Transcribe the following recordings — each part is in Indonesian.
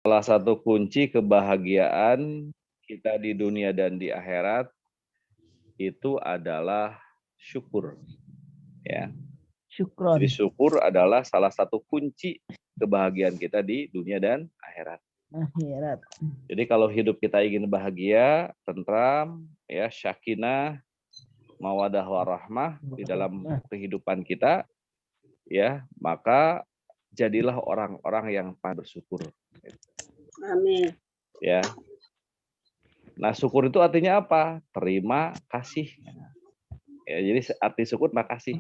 Salah satu kunci kebahagiaan kita di dunia dan di akhirat itu adalah syukur, ya. Jadi Syukron. syukur adalah salah satu kunci kebahagiaan kita di dunia dan akhirat. Akhirat. Jadi kalau hidup kita ingin bahagia, tentram, ya, syakinah, mawadah warahmah di dalam kehidupan kita, ya, maka jadilah orang-orang yang bersyukur. Amin. Ya. Nah, syukur itu artinya apa? Terima kasih. Ya, jadi arti syukur makasih.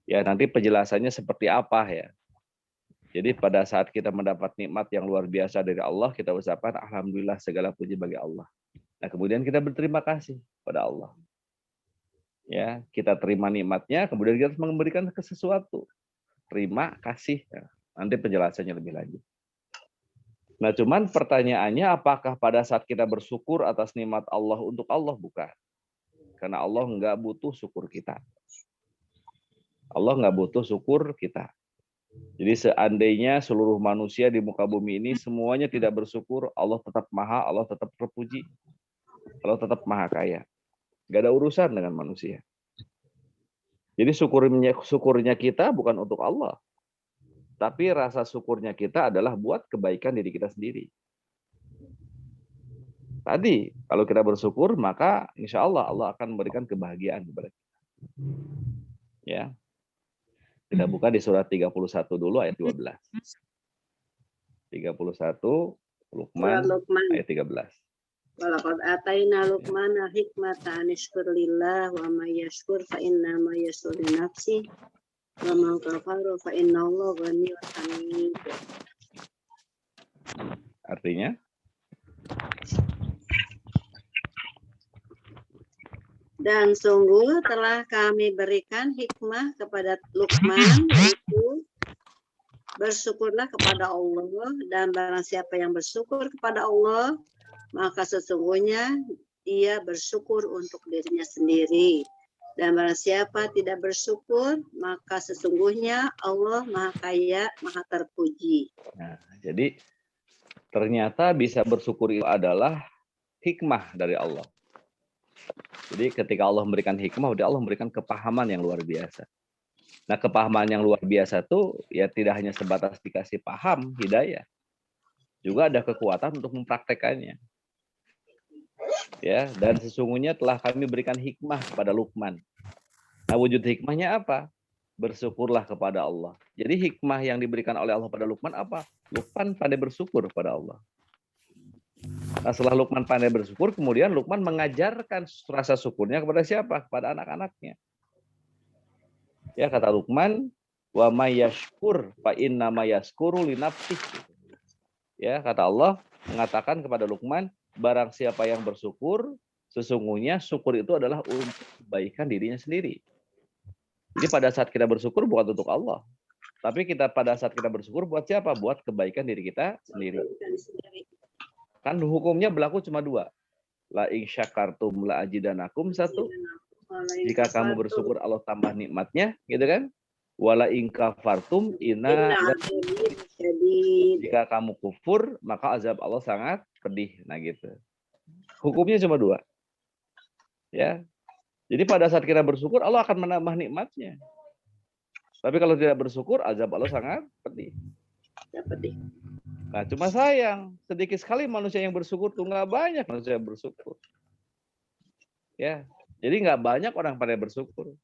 Ya, nanti penjelasannya seperti apa ya. Jadi pada saat kita mendapat nikmat yang luar biasa dari Allah, kita ucapkan alhamdulillah, segala puji bagi Allah. Nah, kemudian kita berterima kasih pada Allah. Ya, kita terima nikmatnya, kemudian kita harus memberikan ke sesuatu. Terima kasih. Ya, nanti penjelasannya lebih lanjut. Nah, cuman pertanyaannya apakah pada saat kita bersyukur atas nikmat Allah untuk Allah? Bukan. Karena Allah nggak butuh syukur kita. Allah nggak butuh syukur kita. Jadi seandainya seluruh manusia di muka bumi ini semuanya tidak bersyukur, Allah tetap maha, Allah tetap terpuji, Allah tetap maha kaya. Nggak ada urusan dengan manusia. Jadi syukurnya kita bukan untuk Allah. Tapi rasa syukurnya kita adalah buat kebaikan diri kita sendiri. Tadi, kalau kita bersyukur, maka insya Allah Allah akan memberikan kebahagiaan kepada kita. Ya. Kita buka di surat 31 dulu ayat 12. 31 Luqman ayat 13. Walaqad ataina Luqmana hikmata anishkur lillah wa may yashkur fa inna ma yashkur li nafsi wa man kafara fa inna Allah ghaniyyun hamid. Artinya? Dan sungguh telah kami berikan hikmah kepada Luqman, yaitu bersyukurlah kepada Allah, dan barang siapa yang bersyukur kepada Allah, maka sesungguhnya dia bersyukur untuk dirinya sendiri. Dan barang siapa tidak bersyukur, maka sesungguhnya Allah Maha Kaya, Maha Terpuji. Nah, jadi ternyata bisa bersyukur itu adalah hikmah dari Allah. Jadi ketika Allah memberikan hikmah, Allah memberikan kepahaman yang luar biasa. Nah, kepahaman yang luar biasa itu ya tidak hanya sebatas dikasih paham, hidayah. Juga ada kekuatan untuk mempraktekannya. Ya, dan sesungguhnya telah kami berikan hikmah kepada Luqman. Nah, wujud hikmahnya apa? Bersyukurlah kepada Allah. Jadi hikmah yang diberikan oleh Allah pada Luqman apa? Luqman pandai bersyukur kepada Allah. Nah, setelah Luqman pandai bersyukur, kemudian Luqman mengajarkan rasa syukurnya kepada siapa? Kepada anak-anaknya. Ya, kata Luqman, wa may yashkur fa inna ma yashkuru li nafsihi. Ya, kata Allah mengatakan kepada Luqman, barang siapa yang bersyukur, sesungguhnya syukur itu adalah untuk kebaikan dirinya sendiri. Jadi pada saat kita bersyukur bukan untuk Allah, tapi pada saat kita bersyukur buat siapa? Buat kebaikan diri kita sendiri. Kan hukumnya berlaku cuma dua. La in syakartum la ajidanakum, satu. Jika kamu bersyukur Allah tambah nikmatnya, gitu kan? Wala in kafartum inna. Jika kamu kufur, maka azab Allah sangat pedih. Nah gitu. Hukumnya cuma dua. Ya. Jadi pada saat kita bersyukur Allah akan menambah nikmatnya. Tapi kalau tidak bersyukur azab Allah sangat pedih. Nah, cuma sayang, sedikit sekali manusia yang bersyukur tuh, nggak banyak manusia yang bersyukur. Ya, jadi nggak banyak orang pada bersyukur.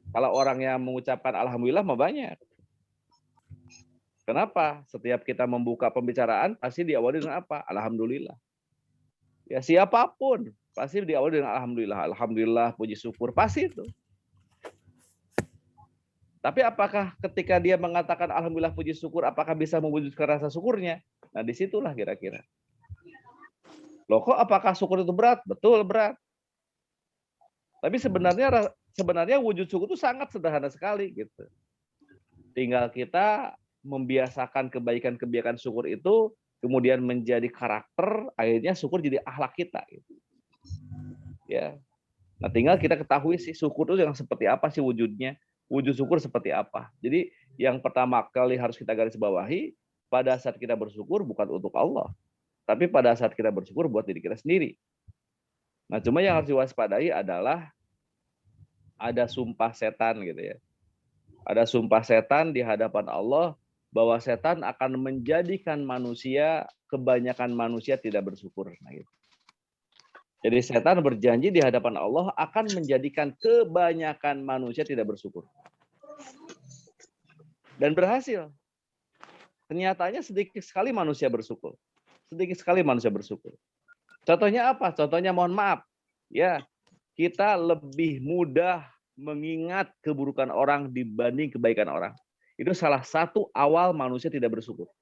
Kalau orang yang mengucapkan alhamdulillah mah banyak. Kenapa? Setiap kita membuka pembicaraan pasti diawali dengan apa? Alhamdulillah. Ya, siapapun pasti diawali dengan alhamdulillah. Alhamdulillah, puji syukur, pasti itu. Tapi apakah ketika dia mengatakan alhamdulillah puji syukur, apakah bisa mewujudkan rasa syukurnya? Nah, disitulah kira-kira. Loh, kok apakah syukur itu berat? Betul, berat. Tapi sebenarnya wujud syukur itu sangat sederhana sekali gitu. Tinggal kita membiasakan kebaikan-kebaikan syukur itu, kemudian menjadi karakter, akhirnya syukur jadi akhlak kita. Gitu. Ya. Nah, tinggal kita ketahui sih syukur itu yang seperti apa sih wujudnya. Wujud syukur seperti apa. Jadi yang pertama kali harus kita garis bawahi, pada saat kita bersyukur bukan untuk Allah, tapi pada saat kita bersyukur buat diri kita sendiri. Nah, cuma yang harus diwaspadai adalah ada sumpah setan gitu ya. Ada sumpah setan di hadapan Allah bahwa setan akan menjadikan manusia, kebanyakan manusia tidak bersyukur. Nah, gitu. Jadi setan berjanji di hadapan Allah akan menjadikan kebanyakan manusia tidak bersyukur. Dan berhasil. Ternyatanya sedikit sekali manusia bersyukur. Sedikit sekali manusia bersyukur. Contohnya apa? Contohnya mohon maaf. Ya, kita lebih mudah mengingat keburukan orang dibanding kebaikan orang. Itu salah satu awal manusia tidak bersyukur.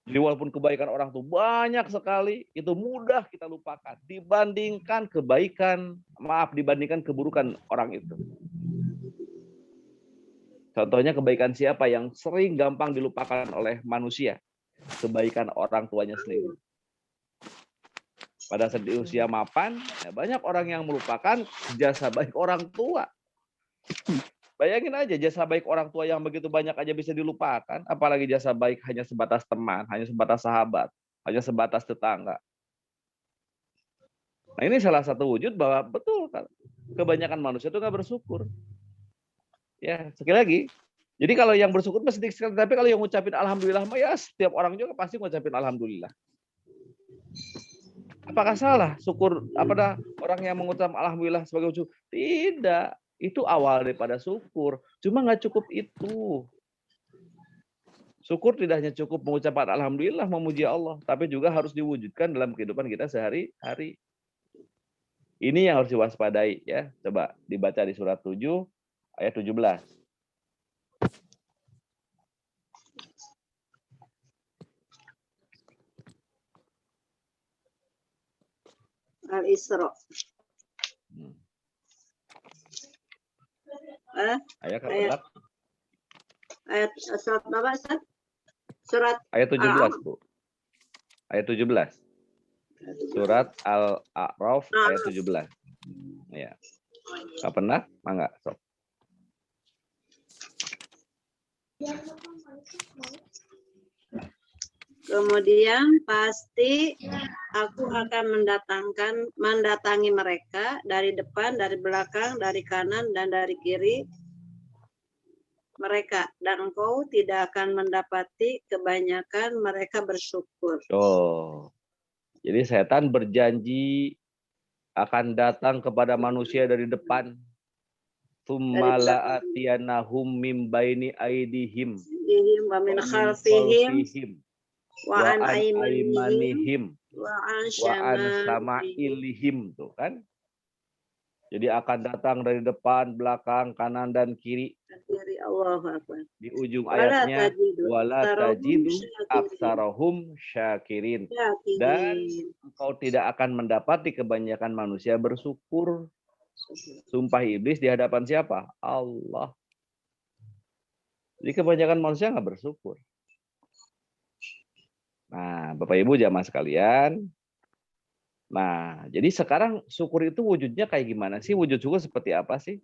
Jadi walaupun kebaikan orang itu banyak sekali, itu mudah kita lupakan dibandingkan dibandingkan keburukan orang itu. Contohnya kebaikan siapa yang sering gampang dilupakan oleh manusia? Kebaikan orang tuanya sendiri. Pada saat di usia mapan, ya banyak orang yang melupakan jasa baik orang tua. Bayangin aja jasa baik orang tua yang begitu banyak aja bisa dilupakan, apalagi jasa baik hanya sebatas teman, hanya sebatas sahabat, hanya sebatas tetangga. Nah, ini salah satu wujud bahwa betul kan, kebanyakan manusia itu nggak bersyukur. Ya, sekali lagi. Jadi kalau yang bersyukur masih sedikit sekali, tapi kalau yang ngucapin alhamdulillah, ya setiap orang juga pasti ngucapin alhamdulillah. Apakah salah syukur orang yang mengucap alhamdulillah sebagai wujud? Tidak. Itu awal daripada syukur. Cuma nggak cukup itu. Syukur tidak hanya cukup mengucapkan alhamdulillah, memuji Allah, tapi juga harus diwujudkan dalam kehidupan kita sehari-hari. Ini yang harus diwaspadai ya. Coba dibaca di surat 7 ayat 17. Al-Isra. Ayat surat berapa, Ustaz? Surat ayat 17, Bu. Ayat 17. Surat Al-A'raf ayat 17. Ya. Enggak pernah? Enggak, sok. Kemudian pasti aku akan mendatangi mereka dari depan, dari belakang, dari kanan, dan dari kiri mereka. Dan engkau tidak akan mendapati kebanyakan mereka bersyukur. Oh, jadi setan berjanji akan datang kepada manusia dari depan. Tsumma la'atiyanahum min baini aidihim wa min khalfihim wa an aymanihim wa an syama'ilihim, tuh kan. Jadi akan datang dari depan, belakang, kanan dan kiri. Di ujung ayatnya wala tajidu aktsarahum syakirin. Dan engkau tidak akan mendapati kebanyakan manusia bersyukur. Sumpah iblis di hadapan siapa? Allah. Jadi kebanyakan manusia nggak bersyukur. Nah, Bapak Ibu jamaah sekalian. Nah, jadi sekarang syukur itu wujudnya kayak gimana sih? Wujud syukur seperti apa sih?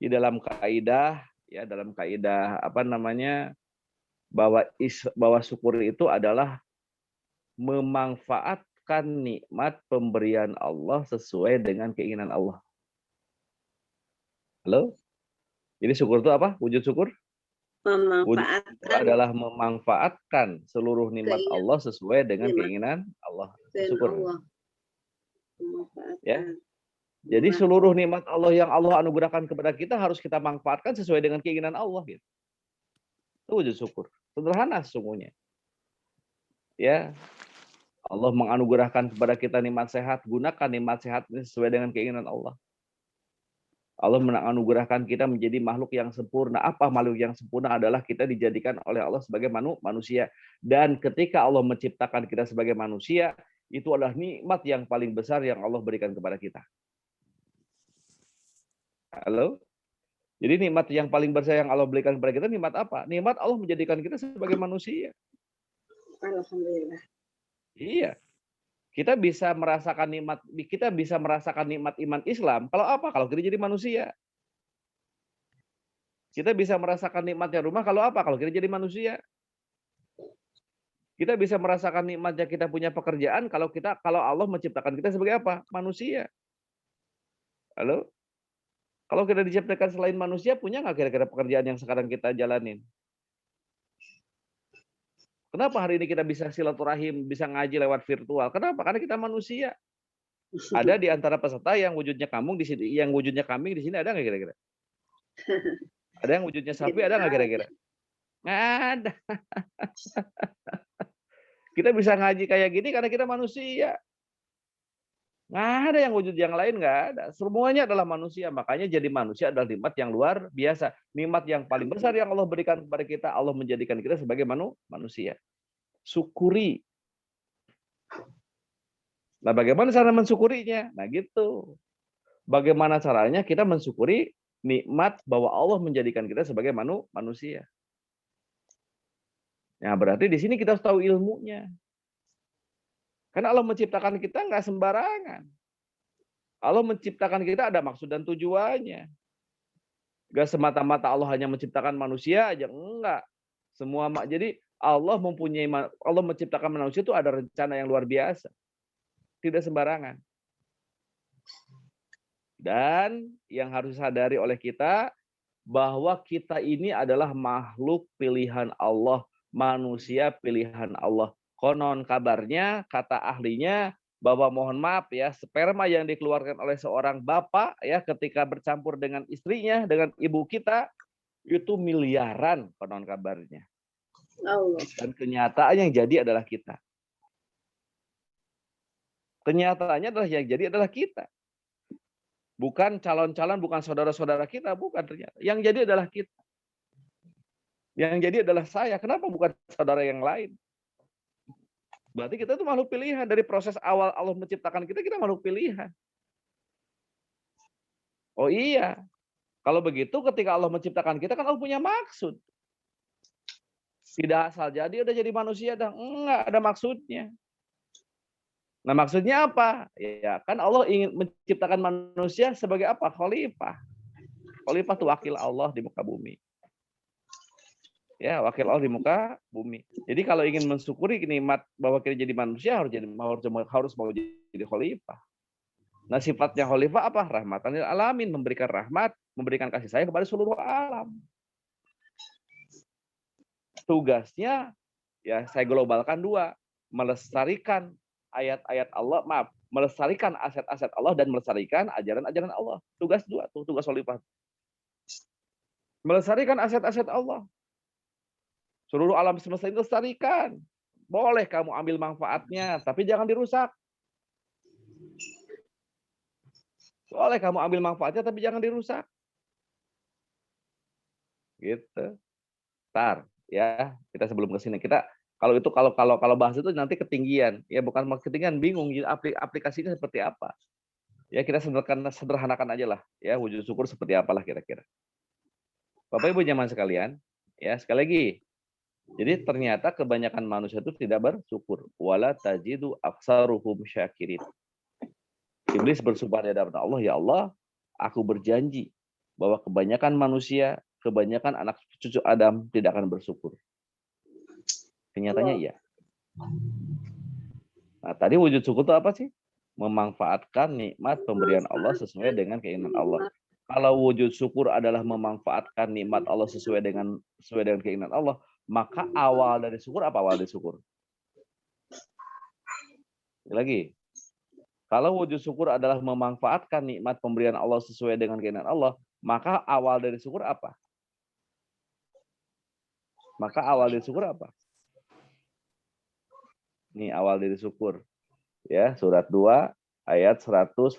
Di dalam kaidah, ya dalam kaidah bahwa syukur itu adalah memanfaatkan nikmat pemberian Allah sesuai dengan keinginan Allah. Halo? Jadi syukur itu apa? Wujud syukur? Wujud adalah memanfaatkan seluruh nikmat Allah sesuai dengan keinginan Allah. Syukur. Ya. Jadi seluruh nikmat Allah yang Allah anugerahkan kepada kita harus kita manfaatkan sesuai dengan keinginan Allah gitu. Itu wujud syukur. Sederhana sesungguhnya. Ya. Allah menganugerahkan kepada kita nikmat sehat, gunakan nikmat sehat ini sesuai dengan keinginan Allah. Allah menganugerahkan kita menjadi makhluk yang sempurna. Apa makhluk yang sempurna? Adalah kita dijadikan oleh Allah sebagai manusia. Dan ketika Allah menciptakan kita sebagai manusia, itu adalah nikmat yang paling besar yang Allah berikan kepada kita. Halo? Jadi nikmat yang paling besar yang Allah berikan kepada kita, nikmat apa? Nikmat Allah menjadikan kita sebagai manusia. Alhamdulillah. Iya. Kita bisa merasakan nikmat iman Islam. Kalau apa? Kalau kita jadi manusia. Kita bisa merasakan nikmatnya rumah kalau apa? Kalau kita jadi manusia. Kita bisa merasakan nikmatnya kita punya pekerjaan kalau Allah menciptakan kita sebagai apa? Manusia. Halo? Kalau kita diciptakan selain manusia, punya nggak kira-kira pekerjaan yang sekarang kita jalanin? Kenapa hari ini kita bisa silaturahim, bisa ngaji lewat virtual? Kenapa? Karena kita manusia. Ada di antara peserta yang wujudnya kambing di sini, ada nggak kira-kira? Ada yang wujudnya sapi, ada nggak kira-kira? Nggak ada. Kita bisa ngaji kayak gini karena kita manusia. Nggak ada yang wujud yang lain, nggak ada. Semuanya adalah manusia. Makanya jadi manusia adalah nikmat yang luar biasa. Nikmat yang paling besar yang Allah berikan kepada kita, Allah menjadikan kita sebagai manusia. Syukuri. Nah, bagaimana cara mensyukurinya? Nah, gitu. Bagaimana caranya kita mensyukuri nikmat bahwa Allah menjadikan kita sebagai manusia. Nah, berarti di sini kita harus tahu ilmunya. Karena Allah menciptakan kita nggak sembarangan. Allah menciptakan kita ada maksud dan tujuannya. Nggak semata-mata Allah hanya menciptakan manusia aja, enggak. Jadi Allah menciptakan manusia itu ada rencana yang luar biasa. Tidak sembarangan. Dan yang harus disadari oleh kita bahwa kita ini adalah makhluk pilihan Allah, manusia pilihan Allah. Konon kabarnya, kata ahlinya, bahwa mohon maaf ya, sperma yang dikeluarkan oleh seorang bapak ya ketika bercampur dengan istrinya, dengan ibu kita, itu miliaran konon kabarnya. Dan kenyataan yang jadi adalah kita. Kenyataannya adalah yang jadi adalah kita. Bukan calon-calon, bukan saudara-saudara kita, bukan ternyata. Yang jadi adalah kita. Yang jadi adalah saya. Kenapa bukan saudara yang lain? Berarti kita itu makhluk pilihan. Dari proses awal Allah menciptakan kita makhluk pilihan. Oh iya. Kalau begitu ketika Allah menciptakan kita kan Allah punya maksud. Tidak asal jadi udah jadi manusia dah. Enggak, ada maksudnya. Nah, maksudnya apa? Ya, kan Allah ingin menciptakan manusia sebagai apa? Khalifah. Khalifah itu wakil Allah di muka bumi. Ya, wakil Allah di muka bumi. Jadi kalau ingin mensyukuri nikmat bahwa kita jadi manusia harus mau jadi khalifah. Nah, sifatnya khalifah apa? Rahmatan lil alamin, memberikan rahmat, memberikan kasih sayang kepada seluruh alam. Tugasnya ya saya globalkan dua, melestarikan ayat-ayat Allah, melestarikan aset-aset Allah dan melestarikan ajaran-ajaran Allah. Tugas dua, tugas khalifah. Melestarikan aset-aset Allah. Seluruh alam semesta itu lestarikan. Boleh kamu ambil manfaatnya, tapi jangan dirusak. Boleh kamu ambil manfaatnya, tapi jangan dirusak. Gitu. Ntar ya, kita sebelum ke sini kalau bahas itu nanti ketinggian. Ya bukan ketinggian, bingung aplikasinya seperti apa. Ya kita sederhanakan aja lah. Ya wujud syukur seperti apalah kira-kira. Bapak Ibu jamaah sekalian, ya sekali lagi. Jadi ternyata kebanyakan manusia itu tidak bersyukur. Wala tajidu aksaruhum syakirin. Iblis bersumpah di hadapan Allah, ya Allah, aku berjanji bahwa kebanyakan manusia, kebanyakan anak cucu Adam tidak akan bersyukur. Kenyataannya iya. Nah, tadi wujud syukur itu apa sih? Memanfaatkan nikmat pemberian Allah sesuai dengan keinginan Allah. Kalau wujud syukur adalah memanfaatkan nikmat Allah sesuai dengan keinginan Allah, maka awal dari syukur apa awal dari syukur? Lagi. Kalau wujud syukur adalah memanfaatkan nikmat pemberian Allah sesuai dengan keinginan Allah, maka awal dari syukur apa? Maka awal dari syukur apa? Ini awal dari syukur. Ya, surat 2 ayat 152.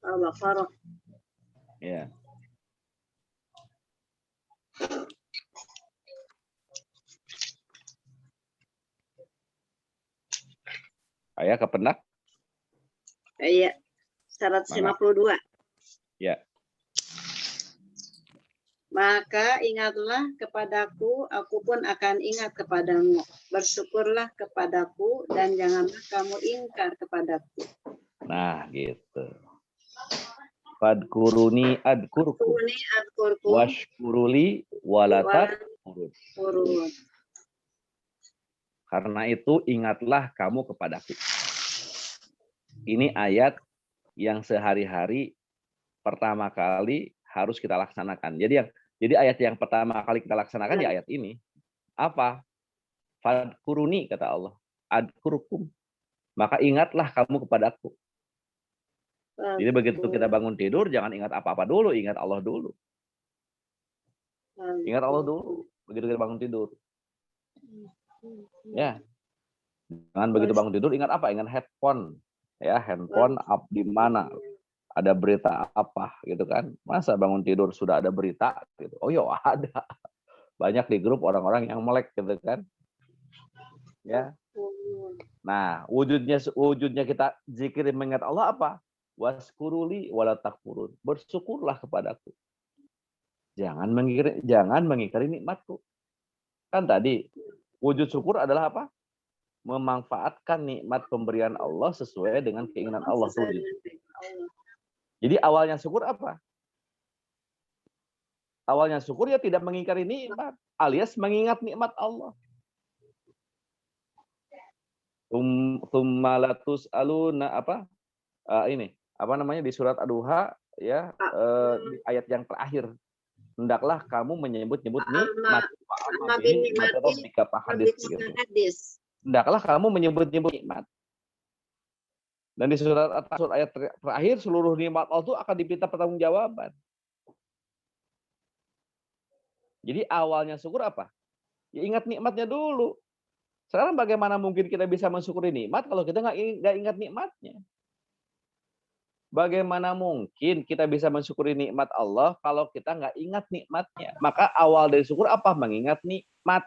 Al-Baqarah. Ya. Ayah kepenak? Iya, 152. Ya. Maka ingatlah kepadaku, aku pun akan ingat kepadamu. Bersyukurlah kepadaku dan janganlah kamu ingkar kepadaku. Nah, gitu. Fadkuruni adkurkum. Washkuruli walatat urut. Karena itu ingatlah kamu kepadaku. Ini ayat yang sehari-hari pertama kali harus kita laksanakan. Jadi ayat yang pertama kali kita laksanakan ya ayat ini. Apa? Fadkuruni kata Allah. Adkurukum. Maka ingatlah kamu kepadaku. Jadi begitu kita bangun tidur jangan ingat apa-apa dulu, ingat Allah dulu. Ingat Allah dulu begitu kita bangun tidur. Ya. Jangan begitu bangun tidur ingat apa? Ingat handphone. Ya, handphone up di mana? Ada berita apa gitu kan? Masa bangun tidur sudah ada berita gitu. Oh iya ada. Banyak di grup orang-orang yang melek gitu kan. Ya. Nah, wujudnya kita zikir mengingat Allah apa? Waskuruli wala takfurun. Bersyukurlah kepadaku. Jangan mengingkari nikmatku. Kan tadi wujud syukur adalah apa? Memanfaatkan nikmat pemberian Allah sesuai dengan keinginan Allah. Jadi awalnya syukur apa? Awalnya syukur ya tidak mengingkari nikmat, alias mengingat nikmat Allah. Tummalatus aluna apa? Ini apa namanya di surat Ad-Duha ya di ayat yang terakhir. Hendaklah kamu menyebut-nyebut nikmat. Hadis. Hendaklah kamu menyebut-nyebut nikmat. Dan di surat ayat terakhir seluruh nikmat Allah itu akan diminta pertanggungjawaban. Jadi awalnya syukur apa? Ya ingat nikmatnya dulu. Sekarang bagaimana mungkin kita bisa mensyukuri nikmat kalau kita nggak ingat nikmatnya? Bagaimana mungkin kita bisa mensyukuri nikmat Allah kalau kita nggak ingat nikmatnya? Maka awal dari syukur apa? Mengingat nikmat.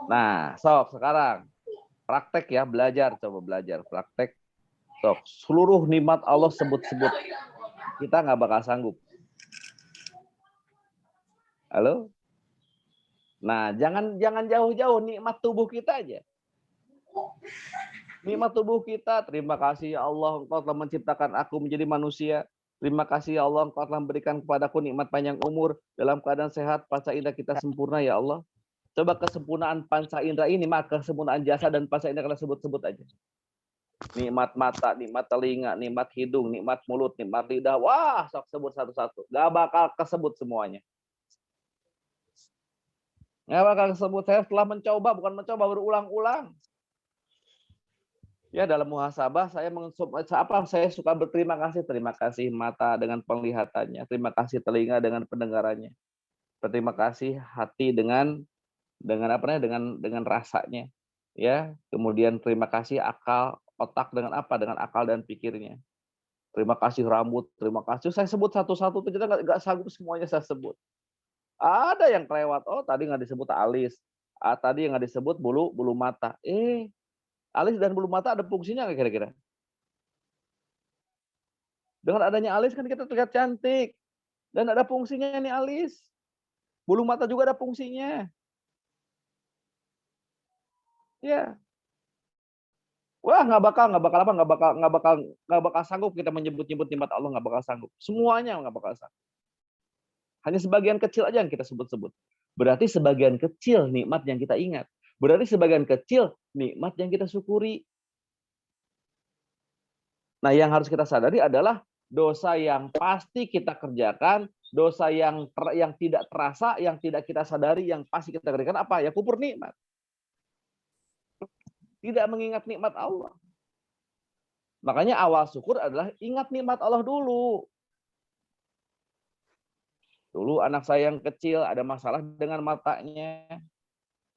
Nah, sok sekarang praktek ya, coba belajar praktek. Sok seluruh nikmat Allah sebut-sebut. Kita nggak bakal sanggup. Halo? Nah, jangan jauh-jauh nikmat tubuh kita aja. Nikmat tubuh kita, terima kasih ya Allah, Engkau telah menciptakan aku menjadi manusia. Terima kasih ya Allah, Engkau telah memberikan kepadaku nikmat panjang umur dalam keadaan sehat, panca indera kita sempurna ya Allah. Coba kesempurnaan panca indera ini, maka kesempurnaan jasa dan panca indera kita sebut-sebut aja. Nikmat mata, nikmat telinga, nikmat hidung, nikmat mulut, nikmat lidah. Wah, sok sebut satu-satu. Gak bakal kesebut semuanya. Gak bakal kesebut. Saya setelah mencoba, bukan mencoba, berulang-ulang. Ya dalam muhasabah saya suka berterima kasih. Terima kasih mata dengan penglihatannya. Terima kasih telinga dengan pendengarannya. Terima kasih hati dengan rasanya. Ya, kemudian terima kasih akal, otak dengan apa? Dengan akal dan pikirnya. Terima kasih rambut, terima kasih. Saya sebut satu-satu, kita nggak sanggup semuanya saya sebut. Ada yang kelewat. Oh, tadi nggak disebut alis. Tadi yang nggak disebut bulu mata. Alis dan bulu mata ada fungsinya nggak kira-kira? Dengan adanya alis kan kita terlihat cantik. Dan ada fungsinya nih alis. Bulu mata juga ada fungsinya. Ya. Wah, nggak bakal sanggup kita menyebut-nyebut nikmat Allah, nggak bakal sanggup. Semuanya nggak bakal sanggup. Hanya sebagian kecil aja yang kita sebut-sebut. Berarti sebagian kecil nikmat yang kita ingat. Berarti sebagian kecil nikmat yang kita syukuri. Nah, yang harus kita sadari adalah dosa yang pasti kita kerjakan, dosa yang tidak terasa, yang tidak kita sadari, yang pasti kita kerjakan apa? Ya kufur nikmat. Tidak mengingat nikmat Allah. Makanya awal syukur adalah ingat nikmat Allah dulu. Dulu anak saya yang kecil ada masalah dengan matanya.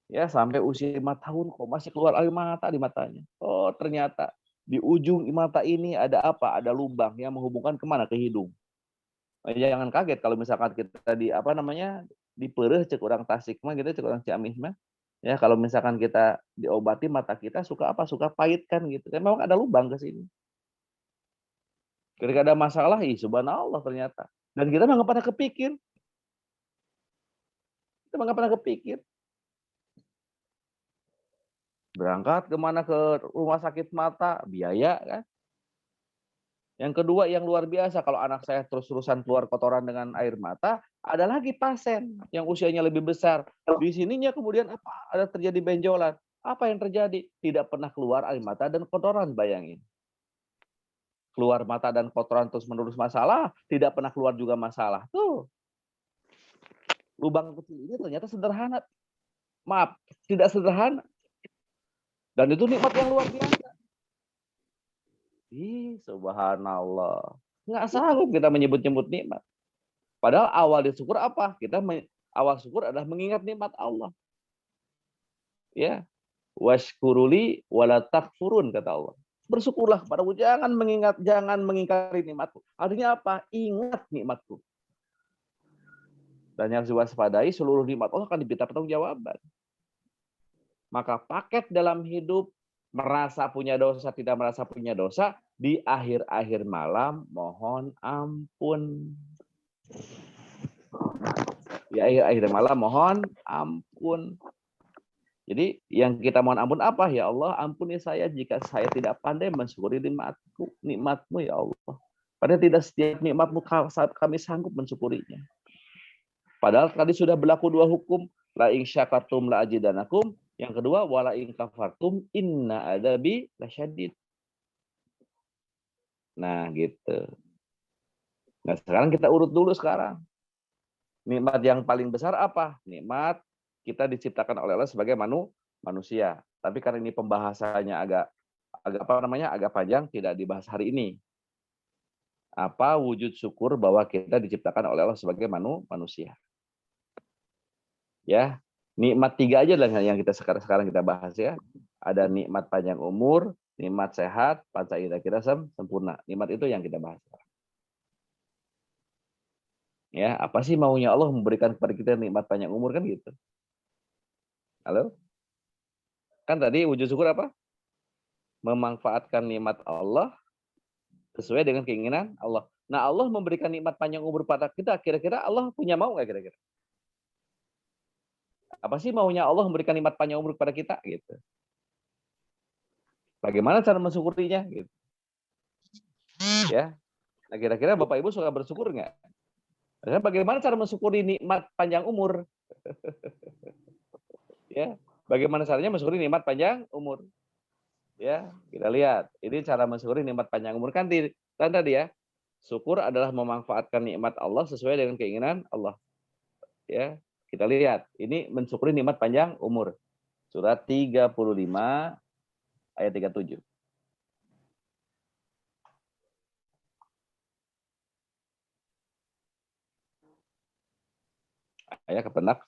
Ya, sampai usia 5 tahun kok masih keluar air mata di matanya. Oh, ternyata di ujung mata ini ada apa? Ada lubang yang menghubungkan kemana? Ke hidung. Jangan kaget kalau misalkan kita di pereh cek orang Tasik mah gitu, cek orang Ciamis mah. Ya, kalau misalkan kita diobati mata kita suka apa? Suka pahit kan gitu. Kan memang ada lubang ke sini. Ketika ada masalah, subhanallah ternyata. Dan kita nggak pernah kepikir. Kita nggak pernah kepikir. Berangkat kemana ke rumah sakit mata, biaya kan. Yang kedua yang luar biasa, kalau anak saya terus-terusan keluar kotoran dengan air mata, ada lagi pasien yang usianya lebih besar. Di sininya kemudian apa? Ada terjadi benjolan. Apa yang terjadi? Tidak pernah keluar air mata dan kotoran, bayangin. Keluar mata dan kotoran terus-menerus masalah, tidak pernah keluar juga masalah. Tuh. Lubang kecil ini ternyata sederhana. Maaf, tidak sederhana. Dan itu nikmat yang luar biasa. Subhanallah. Nggak sanggup kita menyebut-nyebut nikmat. Padahal awal syukur apa? Awal syukur adalah mengingat nikmat Allah. Ya, washkuruli wala takfurun, kata Allah. Bersyukurlah kepadaku, jangan mengingkari nikmatku. Artinya apa? Ingat nikmatku. Dan yang harus diwaspadai, seluruh nikmat Allah akan diminta pertanggungjawaban. Maka paket dalam hidup, merasa punya dosa, tidak merasa punya dosa, di akhir-akhir malam mohon ampun. Di akhir-akhir malam mohon ampun. Jadi yang kita mohon ampun apa? Ya Allah, ampuni saya jika saya tidak pandai mensyukuri nikmatmu ya Allah. Padahal tidak setiap nikmatmu saat kami sanggup mensyukurinya. Padahal tadi sudah berlaku dua hukum, la in syakartum la ajidanakum. Yang kedua, wala in kafartum inna adabi lasyadid. Nah, gitu. Nah, sekarang kita urut dulu sekarang. Nikmat yang paling besar apa? Nikmat kita diciptakan oleh Allah sebagai manusia. Tapi karena ini pembahasannya agak panjang, tidak dibahas hari ini. Apa wujud syukur bahwa kita diciptakan oleh Allah sebagai manusia? Ya, nikmat 3 aja lah yang kita sekarang kita bahas ya. Ada nikmat panjang umur, nikmat sehat, panca indera kita sempurna. Nikmat itu yang kita bahas. Ya, apa sih maunya Allah memberikan kepada kita nikmat panjang umur, kan gitu. Halo? Kan tadi wujud syukur apa? Memanfaatkan nikmat Allah sesuai dengan keinginan Allah. Nah, Allah memberikan nikmat panjang umur pada kita, kira-kira Allah punya mau nggak kira-kira? Apa sih maunya Allah memberikan nikmat panjang umur kepada kita gitu? Bagaimana cara mensyukurinya gitu? Ya. Nah, kira-kira Bapak Ibu suka bersyukur nggak? Bagaimana cara mensyukuri nikmat panjang umur? Ya. Bagaimana caranya mensyukuri nikmat panjang umur? Ya, kita lihat. Ini cara mensyukuri nikmat panjang umur kan tadi ya. Syukur adalah memanfaatkan nikmat Allah sesuai dengan keinginan Allah. Ya, kita lihat. Ini mensyukuri nikmat panjang umur. Surat 35 ayat 37. Ayat kepenak.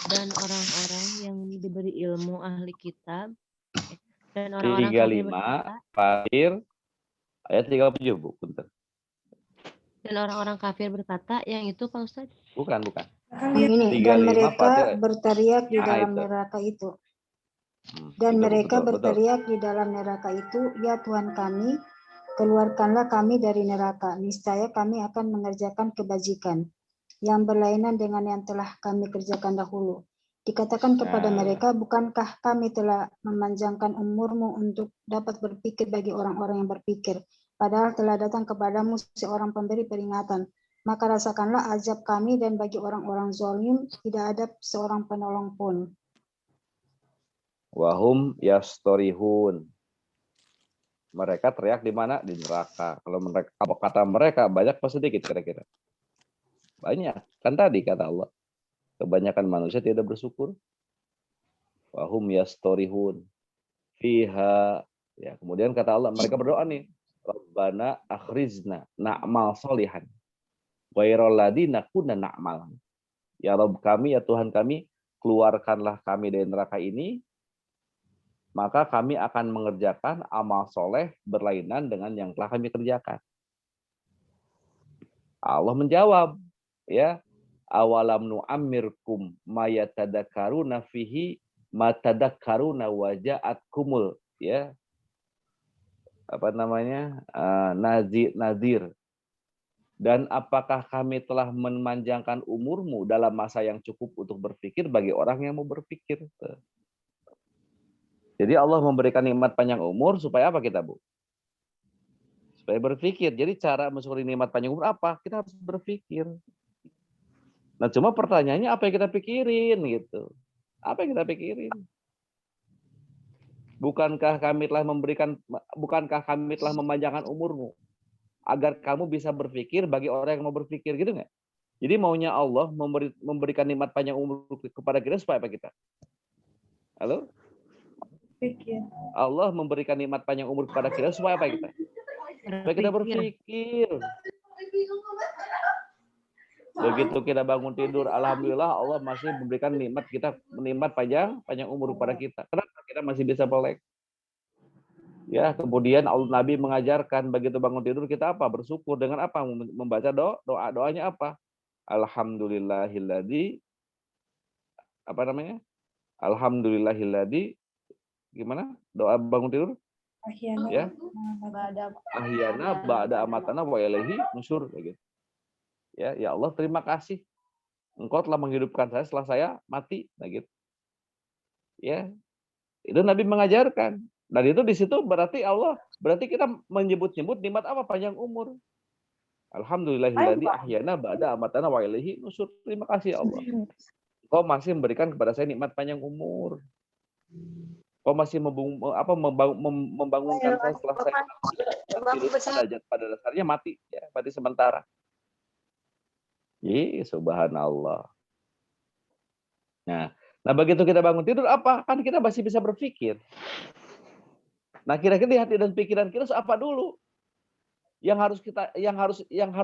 Dan orang-orang yang diberi ilmu ahli kitab dan orang-orang kafir 35 berkata, Fahir ayat 37, Bu. Punten. Dan orang-orang kafir berkata, yang itu Pak Ustaz? Bukan. Ini, dan 35 mereka Fatir. berteriak di dalam itu. neraka itu. Dan Itu, mereka betul. berteriak di dalam neraka itu, ya Tuhan kami, keluarkanlah kami dari neraka. Niscaya kami akan mengerjakan kebajikan yang berlainan dengan yang telah kami kerjakan dahulu. Dikatakan kepada mereka, bukankah kami telah memanjangkan umurmu untuk dapat berpikir bagi orang-orang yang berpikir, padahal telah datang kepadamu seorang pemberi peringatan. Maka rasakanlah azab kami, dan bagi orang-orang zalim tidak ada seorang penolong pun. Wahum yastorihun. Mereka teriak di mana? Di neraka. Kalau mereka, apa kata mereka banyak apa sedikit kira-kira? Banyak. Kan tadi kata Allah, kebanyakan manusia tidak bersyukur. Wahum yastorihun fiha. Ya, kemudian kata Allah, mereka berdoa nih, Rabbana akhrizna na'mal solihan ghairal ladina kunna na'mal. Ya Rabb kami, ya Tuhan kami, keluarkanlah kami dari neraka ini, maka kami akan mengerjakan amal soleh berlainan dengan yang telah kami kerjakan. Allah menjawab, ya, awalam nu'ammirkum mayatadakkaruna fihi matadakkaruna waja'atkumul, ya, Nadir. Dan apakah kami telah memanjangkan umurmu dalam masa yang cukup untuk berpikir bagi orang yang mau berpikir. Jadi Allah memberikan nikmat panjang umur supaya apa kita, Bu? Supaya berpikir. Jadi cara mensyukuri nikmat panjang umur apa? Kita harus berpikir. Nah, cuma pertanyaannya apa yang kita pikirin gitu. Apa yang kita pikirin? Bukankah kami telah memanjangkan umurmu agar kamu bisa berpikir bagi orang yang mau berpikir, gitu nggak? Jadi maunya Allah memberikan nikmat panjang umur kepada kita supaya apa kita? Halo? Pikir. Allah memberikan nikmat panjang umur kepada kita supaya apa kita? Supaya kita berpikir. Begitu kita bangun tidur, alhamdulillah Allah masih memberikan nikmat panjang umur kepada kita. Kenapa kita masih bisa melek? Ya, kemudian Nabi mengajarkan begitu bangun tidur kita apa? Bersyukur dengan apa? Membaca doanya apa? Alhamdulillahilladzi Alhamdulillahilladzi gimana? Doa bangun tidur? Ya. Ahyana ba'da amatana wa ilaihi nusyur gitu. Ya Allah, terima kasih. Engkau telah menghidupkan saya setelah saya mati, nah gitu. Ya. Itu Nabi mengajarkan. Dan itu di situ berarti kita menyebut-nyebut nikmat apa? Panjang umur. Alhamdulillahilladzi ahyana ba'da amatana wa ilaihi nusyur. Terima kasih Allah. Kau masih memberikan kepada saya nikmat panjang umur. Kau masih membangunkan saya setelah saya pada dasarnya mati, ya, mati sementara. Subhanallah. Nah, begitu kita bangun tidur apa? Kan kita masih bisa berpikir. Nah, kira-kira di hati dan pikiran kita apa dulu? Yang harus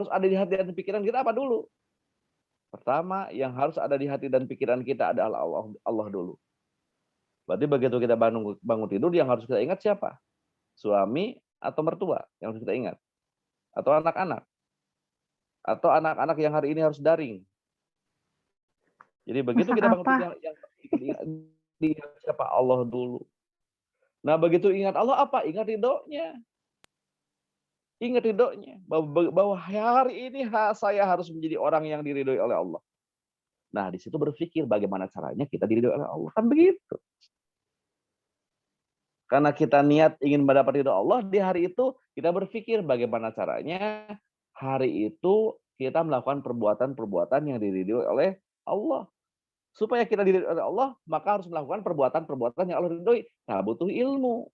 ada di hati dan pikiran kita apa dulu? Pertama, yang harus ada di hati dan pikiran kita adalah Allah dulu. Berarti begitu kita bangun tidur, yang harus kita ingat siapa? Suami atau mertua yang harus kita ingat? Atau anak-anak? Atau anak-anak yang hari ini harus daring? Jadi begitu kita bangun tidur, yang ingat siapa? Allah dulu. Nah, begitu ingat Allah apa? Ingat ridhonya. Ingat ridhonya. Bahwa hari ini saya harus menjadi orang yang diridhoi oleh Allah. Nah, di situ berpikir bagaimana caranya kita diridhoi oleh Allah. Kan begitu. Karena kita niat ingin mendapat ridho Allah, di hari itu kita berpikir bagaimana caranya hari itu kita melakukan perbuatan-perbuatan yang diridhoi oleh Allah. Supaya kita diridhoi oleh Allah, maka harus melakukan perbuatan-perbuatan yang Allah ridhoi. Nah, butuh ilmu.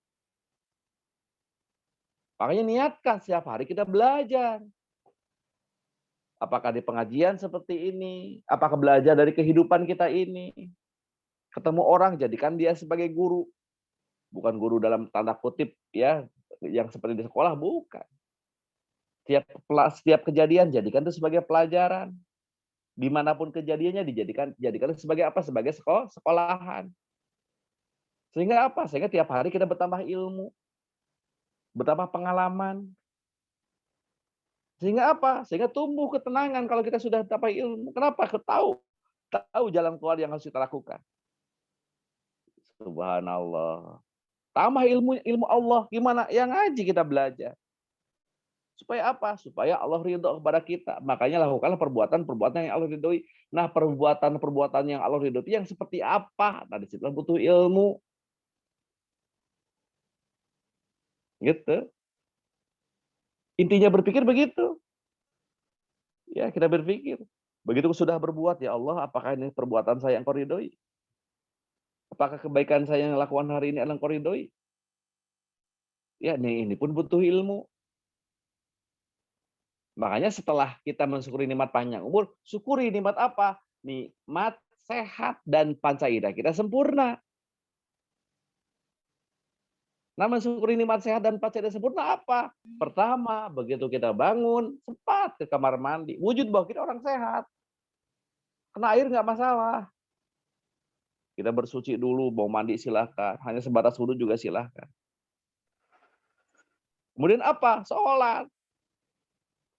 Makanya niatkan setiap hari kita belajar. Apakah di pengajian seperti ini? Apakah belajar dari kehidupan kita ini? Ketemu orang, jadikan dia sebagai guru. Bukan guru dalam tanda kutip, ya, yang seperti di sekolah, bukan. Setiap kejadian, jadikan itu sebagai pelajaran. Dimanapun kejadiannya jadikan sebagai apa? Sebagai sekolahan. Sehingga apa? Sehingga tiap hari kita bertambah ilmu, bertambah pengalaman. Sehingga apa? Sehingga tumbuh ketenangan kalau kita sudah dapat ilmu. Kenapa? Tahu jalan keluar yang harus kita lakukan. Subhanallah. Tambah ilmu Allah. Gimana? Yang ngaji kita belajar. Supaya apa? Supaya Allah ridho kepada kita. Makanya lakukanlah perbuatan-perbuatan yang Allah ridhoi. Nah, perbuatan-perbuatan yang Allah ridhoi itu yang seperti apa? Nah, di situ butuh ilmu. Gitu. Intinya berpikir begitu. Ya, kita berpikir. Begitu sudah berbuat, ya Allah, apakah ini perbuatan saya yang Kau ridhoi? Apakah kebaikan saya yang lakukan hari ini adalah Kau ridhoi? Ya, ini pun butuh ilmu. Makanya setelah kita mensyukuri nikmat panjang umur, syukuri nikmat apa? Nikmat sehat dan pancaindera kita sempurna. Nah, mensyukuri nikmat sehat dan pancaindera sempurna apa? Pertama, begitu kita bangun, cepat ke kamar mandi. Wujud bahwa kita orang sehat. Kena air nggak masalah. Kita bersuci dulu, mau mandi silahkan. Hanya sebatas wudhu juga silahkan. Kemudian apa? Sholat.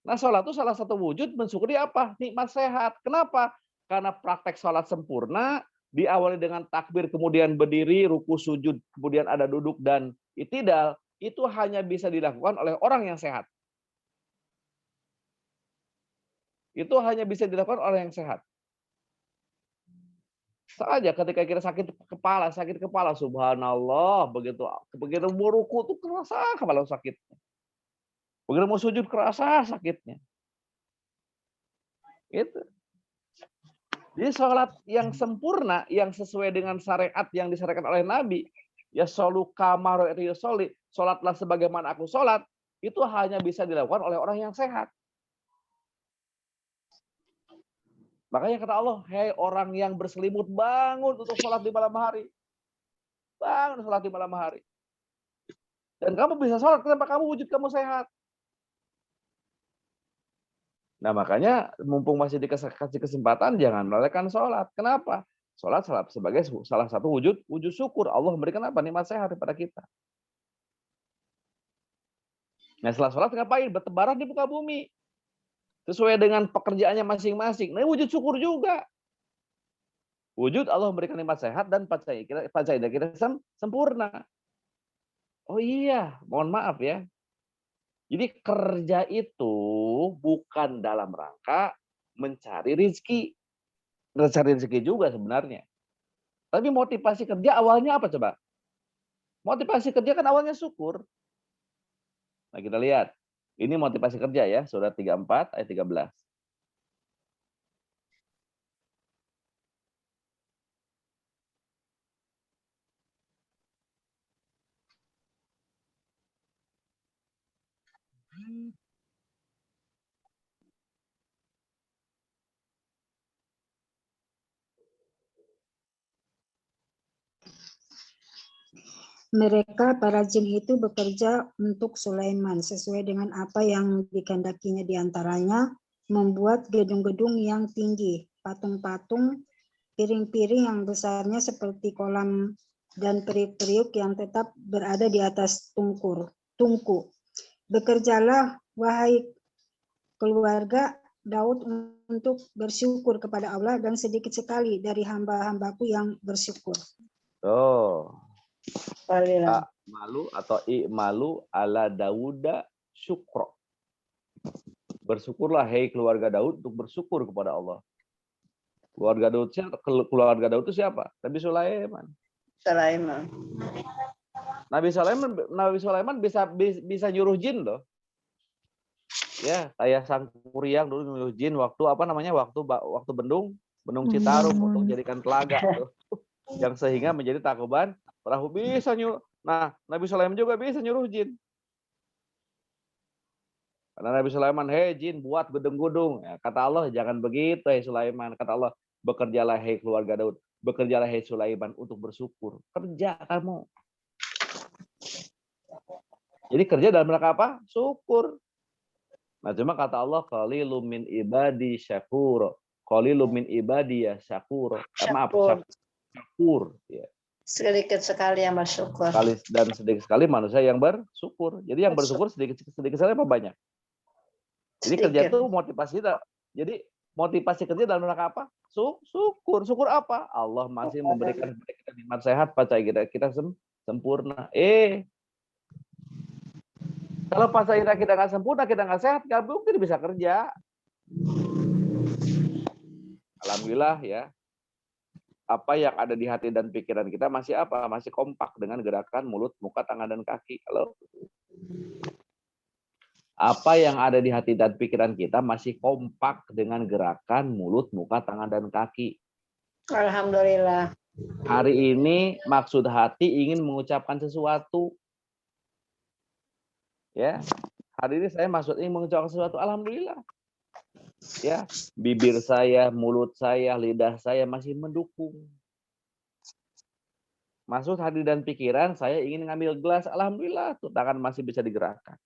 Nah, sholat itu salah satu wujud mensyukuri apa? Nikmat sehat. Kenapa? Karena praktek sholat sempurna, diawali dengan takbir, kemudian berdiri, ruku, sujud, kemudian ada duduk dan i'tidal. itu hanya bisa dilakukan oleh orang yang sehat. Itu hanya bisa dilakukan oleh yang sehat. Saja ketika kita sakit kepala, subhanallah, begitu mau ruku tuh kerasa kepala sakit. Begitu mau sujud kerasa sakitnya. Itu. Jadi sholat yang sempurna, yang sesuai dengan syariat yang disyariatkan oleh Nabi, ya solu kama ra'aytani usolli, sholatlah sebagaimana aku sholat, itu hanya bisa dilakukan oleh orang yang sehat. Makanya kata Allah, hei orang yang berselimut, bangun untuk sholat di malam hari. Bangun sholat di malam hari. Dan kamu bisa sholat, kenapa kamu wujud kamu sehat? Nah makanya mumpung masih dikasih kesempatan, jangan melalaikan sholat. Kenapa? Sholat sebagai salah satu wujud syukur. Allah memberikan apa? Nikmat sehat kepada kita. Nah setelah sholat ngapain? Bertebaran di muka bumi. Sesuai dengan pekerjaannya masing-masing. Nah wujud syukur juga. Wujud Allah memberikan nikmat sehat dan pancaidah kita sempurna. Oh iya, mohon maaf ya. Jadi kerja itu bukan dalam rangka mencari rezeki. Mencari rezeki juga sebenarnya. Tapi motivasi kerja awalnya apa coba? Motivasi kerja kan awalnya syukur. Nah kita lihat. Ini motivasi kerja ya, surat 34 ayat 13. Mereka para jin itu bekerja untuk Sulaiman sesuai dengan apa yang dikehendakinya, diantaranya membuat gedung-gedung yang tinggi, patung-patung, piring-piring yang besarnya seperti kolam, dan periuk-periuk yang tetap berada di atas tungku. Bekerjalah wahai keluarga Daud untuk bersyukur kepada Allah, dan sedikit sekali dari hamba-hambaku yang bersyukur. Oh. Alhamdulillah. Malu atau i'malu ala Dauda syukro. Bersyukurlah hei keluarga Daud untuk bersyukur kepada Allah. Keluarga Daud itu siapa? Nabi Sulaiman. Nabi Sulaiman bisa nyuruh jin loh. Ya, kayak sang Kuryang dulu nyuruh jin waktu waktu bendung Citarum untuk jadikan telaga tuh. Yang sehingga menjadi takuban perahu bisa nyuruh. Nah, Nabi Sulaiman juga bisa nyuruh jin. Karena Nabi Sulaiman, hei jin buat gedung-gedung. Ya, kata Allah, jangan begitu hei Sulaiman. Kata Allah, bekerjalah hei keluarga Daud. Bekerjalah hei Sulaiman untuk bersyukur. Kerja kamu. Jadi kerja dalam rangka apa? Syukur. Nah, cuma kata Allah, qalilum min ibadi syakur. Qalilum min ibadi ya syakur. Syakur. Ya. Sedikit sekali yang bersyukur. Dan sedikit sekali manusia yang bersyukur. Jadi yang bersyukur sedikit sekali apa banyak? Jadi kerja itu motivasi. Jadi motivasi kerja dalam rangka apa? Syukur. Syukur apa? Allah masih memberikan kita nikmat sehat, pancaidah kita sempurna. Kalau pancaidah kita nggak sempurna, kita nggak sehat, nggak mungkin bisa kerja. Alhamdulillah ya. Apa yang ada di hati dan pikiran kita masih apa? Masih kompak dengan gerakan mulut, muka, tangan, dan kaki. Halo? Apa yang ada di hati dan pikiran kita masih kompak dengan gerakan mulut, muka, tangan, dan kaki. Alhamdulillah. Hari ini maksud hati ingin mengucapkan sesuatu. Ya, hari ini saya ingin mengucapkan sesuatu. Alhamdulillah. Ya, bibir saya, mulut saya, lidah saya masih mendukung. Maksud hati dan pikiran saya ingin ngambil gelas, alhamdulillah, tuh tangan masih bisa digerakkan.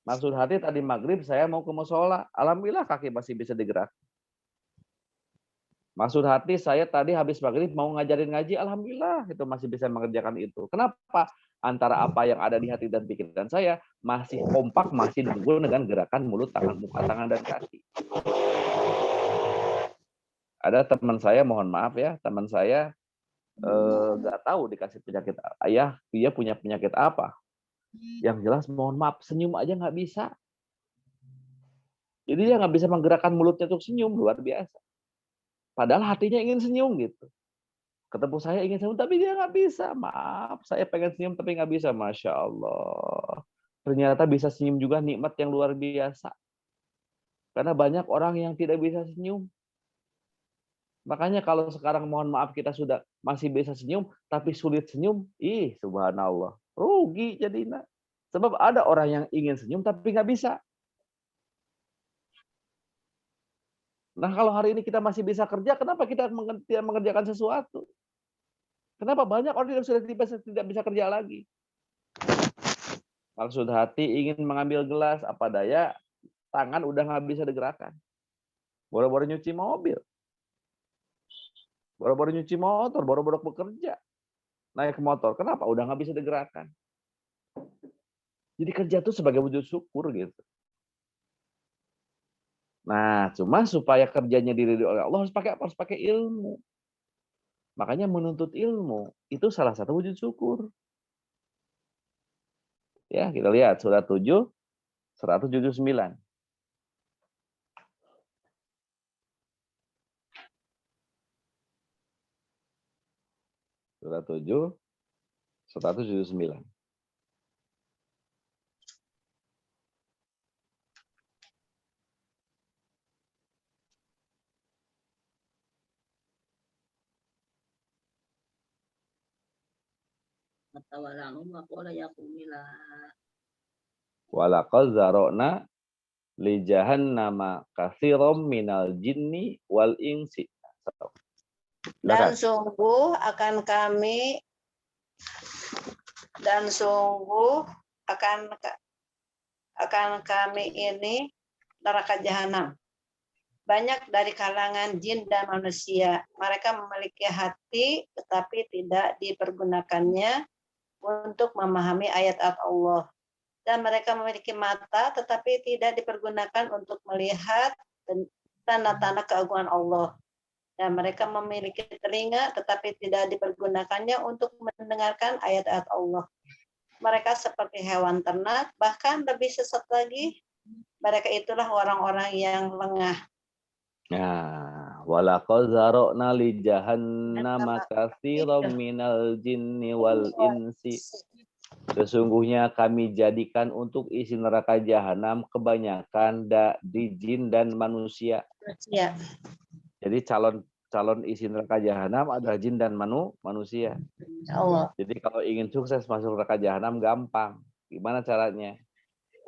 Maksud hati tadi maghrib saya mau ke musola, alhamdulillah kaki masih bisa digerakkan. Maksud hati saya tadi habis maghrib mau ngajarin ngaji, alhamdulillah itu masih bisa mengerjakan itu. Kenapa? Antara apa yang ada di hati dan pikiran saya masih kompak, masih didukung dengan gerakan mulut, tangan, muka, tangan, dan kaki. Ada teman saya, mohon maaf ya, teman saya nggak tahu dikasih penyakit ayah, dia punya penyakit apa. Yang jelas mohon maaf, senyum aja nggak bisa. Jadi dia nggak bisa menggerakkan mulutnya untuk senyum, luar biasa. Padahal hatinya ingin senyum gitu. Ketemu saya ingin senyum, tapi dia nggak bisa. Maaf, saya pengen senyum tapi nggak bisa. Masya Allah. Ternyata bisa senyum juga nikmat yang luar biasa. Karena banyak orang yang tidak bisa senyum. Makanya kalau sekarang mohon maaf kita sudah masih bisa senyum, tapi sulit senyum, subhanallah. Rugi jadinya. Sebab ada orang yang ingin senyum tapi nggak bisa. Nah kalau hari ini kita masih bisa kerja, kenapa kita tidak mengerjakan sesuatu? Kenapa banyak orang yang sudah tidak bisa kerja lagi? Maksud hati ingin mengambil gelas, apa daya, tangan udah nggak bisa digerakkan. Boro-boro nyuci mobil. Boro-boro nyuci motor, boro-boro bekerja. Naik motor, kenapa? Udah nggak bisa digerakkan. Jadi kerja itu sebagai wujud syukur gitu. Nah, cuma supaya kerjanya diridhoi oleh Allah harus pakai ilmu. Makanya menuntut ilmu itu salah satu wujud syukur. Ya, kita lihat surat 7 179. Surat 7 179. Walaqad zara'na li jahannama katsiran minal jinni wal insi. Dan sungguh akan kami ini neraka jahanam. Banyak dari kalangan jin dan manusia. Mereka memiliki hati tetapi tidak dipergunakannya untuk memahami ayat-ayat Allah. Dan mereka memiliki mata tetapi tidak dipergunakan untuk melihat tanda-tanda keagungan Allah. Dan mereka memiliki telinga tetapi tidak dipergunakannya untuk mendengarkan ayat-ayat Allah. Mereka seperti hewan ternak, bahkan lebih sesat lagi. Mereka itulah orang-orang yang lengah. Nah, walaqad zara'na li jahannama katsiran minal jinni wal insi. Sesungguhnya kami jadikan untuk isi neraka jahanam kebanyakan di jin dan manusia. Ya. Jadi calon isi neraka jahanam adalah jin dan manusia. Allah. Jadi kalau ingin sukses masuk neraka jahanam gampang. Gimana caranya?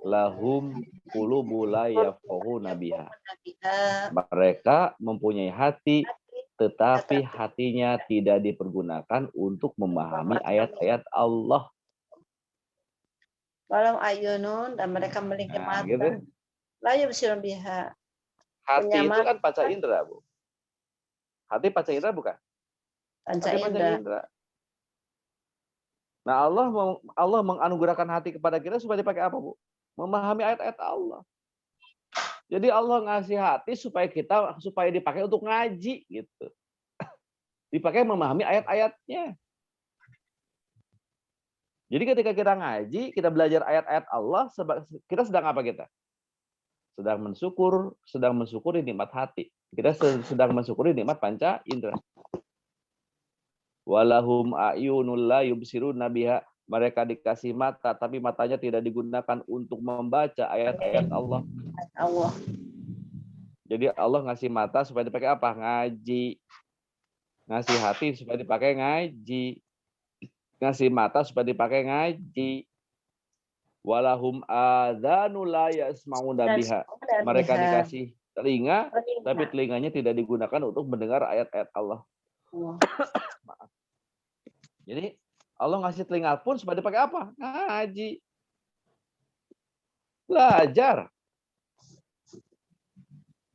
Lahum qulubu la yafqahuna biha. Mereka mempunyai hati tetapi hatinya tidak dipergunakan untuk memahami ayat-ayat Allah. Walau ayunun, dan mereka memiliki mata. Gitu. Layu bisirun biha. Hati itu kan panca indera, Bu. Hati panca indera bukan? Panca indera. Nah, Allah menganugerahkan hati kepada kita supaya dipakai apa, Bu? Memahami ayat-ayat Allah. Jadi Allah ngasih hati supaya dipakai untuk ngaji gitu. Dipakai memahami ayat-ayatnya. Jadi ketika kita ngaji, kita belajar ayat-ayat Allah, kita sedang apa kita? Sedang mensyukuri nikmat hati. Kita sedang mensyukuri nikmat panca indera. Walahum a'yunul la yubsiruna biha. Mereka dikasih mata, tapi matanya tidak digunakan untuk membaca ayat-ayat Allah. Jadi Allah ngasih mata supaya dipakai apa? Ngaji. Ngasih hati supaya dipakai ngaji. Ngasih mata supaya dipakai ngaji. Walahum adzanul la yasmauna biha. Mereka dikasih telinga, tapi telinganya tidak digunakan untuk mendengar ayat-ayat Allah. Maaf. Jadi Allah ngasih telinga pun supaya dipakai apa? Ngaji. Belajar.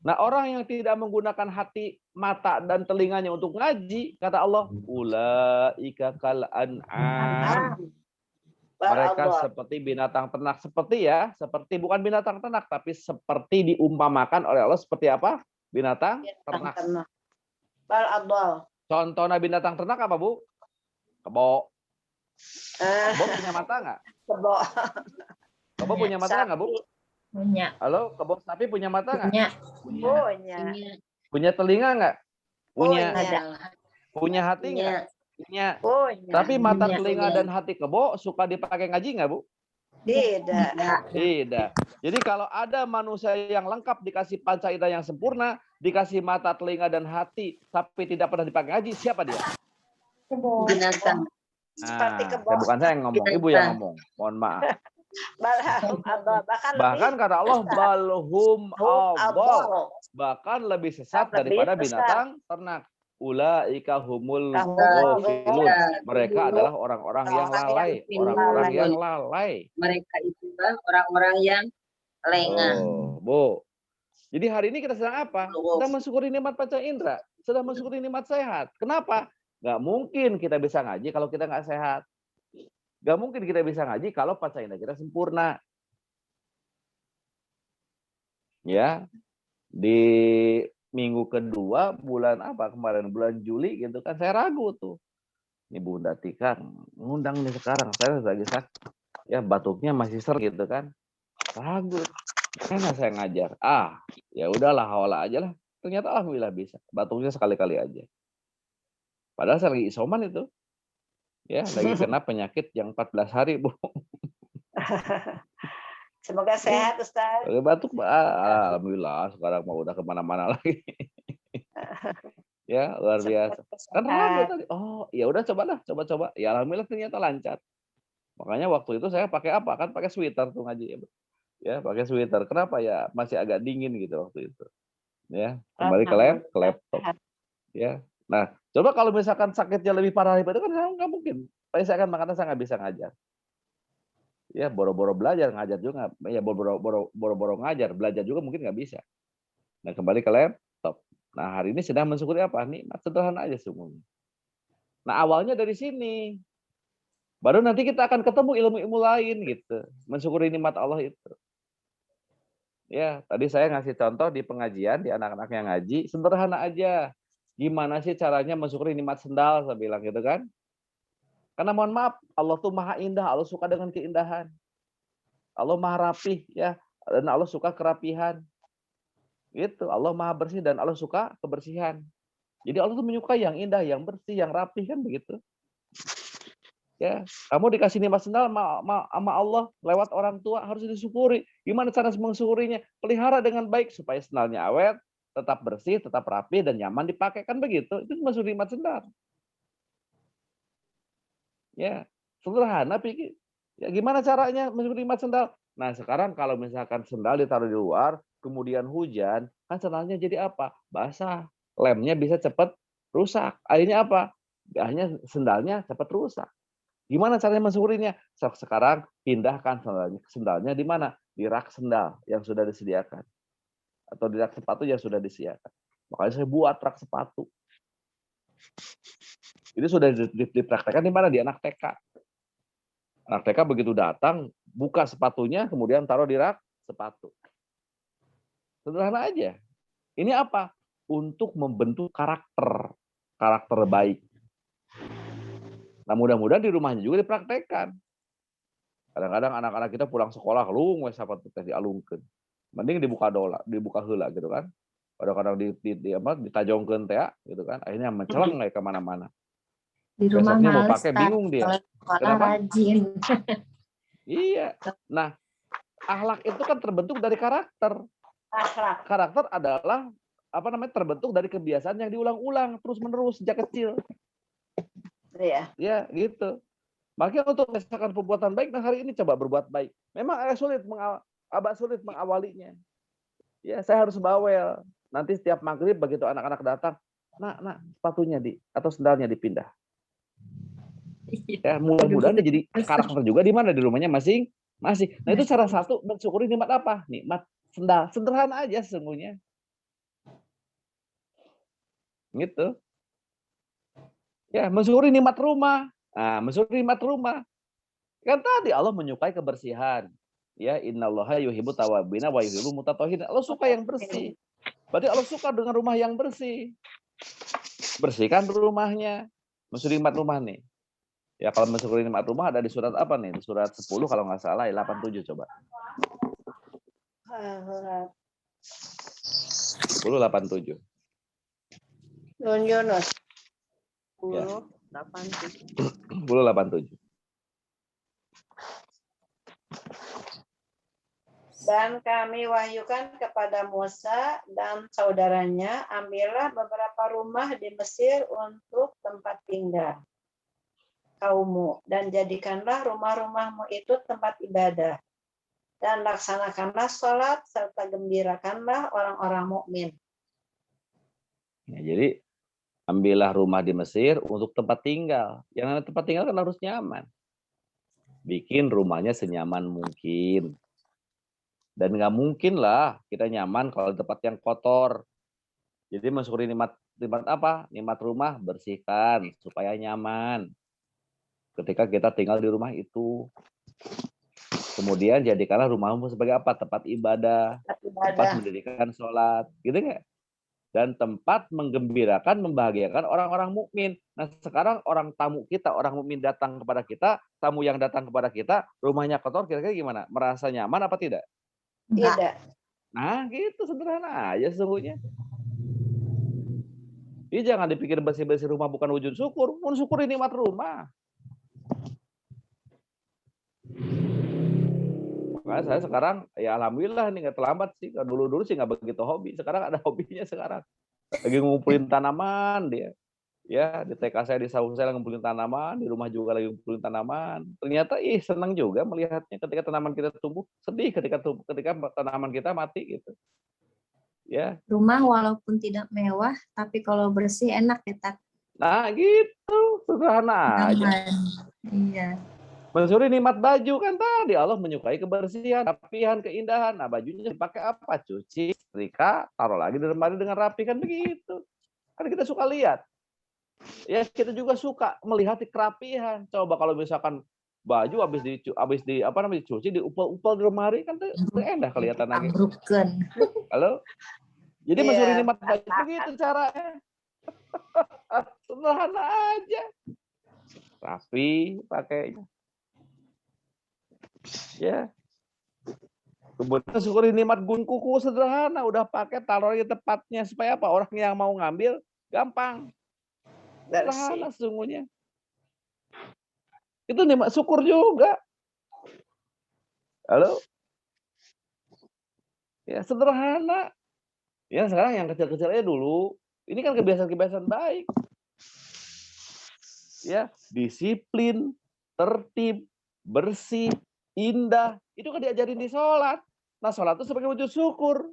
Nah, orang yang tidak menggunakan hati, mata, dan telinganya untuk ngaji, kata Allah, ulaika kal an'am. Mereka seperti binatang ternak. Seperti bukan binatang ternak, tapi seperti diumpamakan oleh Allah seperti apa? Binatang ternak. Contoh binatang ternak apa, Bu? Kebo. Eh, Kebo punya mata nggak? Kebo. Kebo punya mata nggak, Bu? Sapi. Punya. Halo, kebo sapi punya mata nggak? Punya. Punya. Punya telinga nggak? Punya. Punya. Punya hati nggak? Punya. Punya. Tapi mata, Punya. telinga, dan hati kebo suka dipakai ngaji nggak, Bu? Tidak. Tidak. Jadi kalau ada manusia yang lengkap dikasih panca indera yang sempurna, dikasih mata, telinga, dan hati, tapi tidak pernah dipakai ngaji, siapa dia? Binatang. Seperti kebo. Bukan saya yang ngomong, Ibu yang ngomong. Mohon maaf. Bahkan kata Allah, balhum adall. Bahkan lebih sesat daripada binatang ternak. Ulaika humul ghafilun. Mereka adalah orang-orang yang lalai. Orang-orang yang lalai. Mereka itulah orang-orang yang lengah. Oh, Bu. Jadi hari ini kita sedang apa? Sedang mensyukuri nikmat panca indera. Sedang mensyukuri nikmat sehat. Kenapa? Nggak mungkin kita bisa ngaji kalau kita nggak sehat. Nggak mungkin kita bisa ngaji kalau panca indera kita sempurna. Ya, di minggu kedua bulan apa kemarin, bulan Juli gitu kan, saya ragu tuh. Ini Bunda Tika ngundang nih sekarang, saya lagi sakit. Ya batuknya masih ser gitu kan. Ragu. Karena saya ngajar. Ya udahlah, hawala aja lah. Ternyata alhamdulillah bisa. Batuknya sekali-kali aja. Padahal saya lagi isoman itu. Ya, lagi kena penyakit yang 14 hari, Bu. Semoga sehat, Ustaz. Batuk, alhamdulillah sekarang mau udah kemana-mana lagi. Ya, luar biasa. Kan ragu tadi. Oh, ya udah coba. Ya alhamdulillah ternyata lancar. Makanya waktu itu saya pakai apa? Kan pakai sweater tuh ngaji. Ya, pakai sweater. Kenapa ya? Masih agak dingin gitu waktu itu. Ya, kembali ke laptop. Ya. Nah, coba kalau misalkan sakitnya lebih parah daripada itu kan nggak mungkin. Saya akan makanya saya nggak bisa ngajar. Ya, boro-boro belajar, ngajar juga. Ya, boro-boro ngajar, belajar juga mungkin nggak bisa. Nah, kembali ke laptop. Nah, hari ini sedang mensyukuri apa? Nikmat sederhana aja semuanya. Nah, awalnya dari sini. Baru nanti kita akan ketemu ilmu-ilmu lain gitu. Mensyukuri nikmat Allah itu. Ya, tadi saya ngasih contoh di pengajian, di anak-anak yang ngaji, sederhana aja. Gimana sih caranya mensyukuri nikmat sendal, saya bilang gitu kan. Karena mohon maaf, Allah tuh maha indah, Allah suka dengan keindahan. Allah maha rapih, ya, dan Allah suka kerapihan. Gitu, Allah maha bersih dan Allah suka kebersihan. Jadi Allah tuh menyukai yang indah, yang bersih, yang rapih, kan begitu. Ya, kamu dikasih nikmat sendal sama Allah lewat orang tua, harus disyukuri. Gimana cara mensyukurinya? Pelihara dengan baik supaya sendalnya awet, tetap bersih, tetap rapi, dan nyaman dipakai, kan begitu. Itu mensyukuri nikmat sendal. Ya, sederhana pikir. Ya, gimana caranya mensyukuri nikmat sendal? Nah, sekarang kalau misalkan sendal ditaruh di luar, kemudian hujan, kan sendalnya jadi apa? Basah. Lemnya bisa cepat rusak. Akhirnya apa? Akhirnya sendalnya cepat rusak. Gimana caranya mensyukurinya? Sekarang pindahkan sendalnya di mana? Di rak sendal yang sudah disediakan. Atau di rak sepatu yang sudah disediakan. Makanya saya buat rak sepatu. Itu sudah dipraktekkan di mana? Di anak TK. Anak TK begitu datang, buka sepatunya, kemudian taruh di rak sepatu. Sederhana aja. Ini apa? Untuk membentuk karakter baik. Nah, mudah-mudahan di rumahnya juga dipraktekkan. Kadang-kadang anak-anak kita pulang sekolah, lu wes apa teh dialungkeun. Mending dibuka heula gitu kan. Kadang-kadang ditajongkeun teh gitu kan. Akhirnya menceleng kayak kemana-mana. Di rumah besoknya mau males, pakai bingung dia. Kenapa? Rajin. Iya. Nah, akhlak itu kan terbentuk dari karakter. Karakter adalah terbentuk dari kebiasaan yang diulang-ulang terus-menerus sejak kecil. Iya. Ya, gitu. Makanya untuk melaksanakan perbuatan baik, nah hari ini coba berbuat baik. Memang agak sulit mengawalinya. Ya, saya harus bawel. Nanti setiap maghrib begitu anak-anak datang, nah sepatunya atau sendalnya dipindah. Ya, mudah-mudahan jadi karakter juga di mana di rumahnya masing. Nah, itu salah satu mensyukuri nikmat apa? Nikmat sendal. Sederhana aja sesungguhnya. Gitu. Ya, mensyukuri nikmat rumah. Nah, mensyukuri nikmat rumah. Kan tadi Allah menyukai kebersihan. Ya, innallaha yuhibbut tawwabina wa yuhibbul mutatahhirin. Allah suka yang bersih. Berarti Allah suka dengan rumah yang bersih. bersihkan rumahnya. Mensyukuri nikmat rumah nih. Ya kalau mensyukuri nikmat rumah ada di surat apa nih? Di surat 10 kalau nggak salah, ya 87 coba. 10:87. Nun Yunus. Ya. 10:87. 10:87. Dan kami wahyukan kepada Musa dan saudaranya, ambillah beberapa rumah di Mesir untuk tempat tinggal kaummu, dan jadikanlah rumah-rumahmu itu tempat ibadah. Dan laksanakanlah sholat, serta gembirakanlah orang-orang mukmin. Ya, jadi ambillah rumah di Mesir untuk tempat tinggal. Yang namanya tempat tinggal kan harus nyaman. Bikin rumahnya senyaman mungkin. Dan nggak mungkin lah kita nyaman kalau di tempat yang kotor. Jadi mensyukuri nikmat apa? Nikmat rumah, bersihkan supaya nyaman ketika kita tinggal di rumah itu. Kemudian jadikanlah rumahmu sebagai apa? Tempat ibadah, tempat mendirikan sholat, gitu nggak? Dan tempat menggembirakan, membahagiakan orang-orang mukmin. Nah sekarang orang tamu kita, orang mukmin datang kepada kita, tamu yang datang kepada kita, rumahnya kotor, kira-kira gimana? Merasa nyaman apa tidak? Tidak. Nah gitu sederhana aja sesungguhnya. Jadi jangan dipikir bersih-bersih rumah bukan wujud syukur, mensyukuri nikmat rumah. Makanya saya sekarang ya alhamdulillah nih nggak terlambat sih. Dulu sih nggak begitu hobi. Sekarang ada hobinya sekarang. Lagi ngumpulin tanaman dia. Ya di TK saya, di sawah saya lagi ngumpulin tanaman, di rumah juga lagi ngumpulin tanaman. Ternyata senang juga melihatnya ketika tanaman kita tumbuh. Sedih ketika tanaman kita mati gitu. Ya. Rumah walaupun tidak mewah, tapi kalau bersih enak ya, Tak. Nah gitu, sederhana aja. Iya. Mensyukuri nikmat baju kan tadi Allah menyukai kebersihan, rapihan, keindahan. Nah bajunya dipakai apa? Cuci, setrika, taruh lagi di lemari dengan rapi kan begitu. Kan kita suka lihat. Ya kita juga suka melihat kerapihan. Coba kalau misalkan baju habis dicuci, diupel-upel di lemari kan tuh enak kelihatan lagi. Halo. Jadi mensyukuri nikmat baju begitu caranya. Sederhana aja. Rapi pakainya. Ya. Kemudian syukuri nikmat gunung kuku sederhana, udah pakai taruh di tempatnya supaya apa? Orang yang mau ngambil gampang. Sederhana sesungguhnya. Itu nikmat syukur juga. Halo? Ya sederhana. Ya sekarang yang kecil-kecil aja dulu. Ini kan kebiasaan-kebiasaan baik. Ya, disiplin, tertib, bersih, indah, itu kan diajarin di sholat. Nah sholat itu sebagai wujud syukur.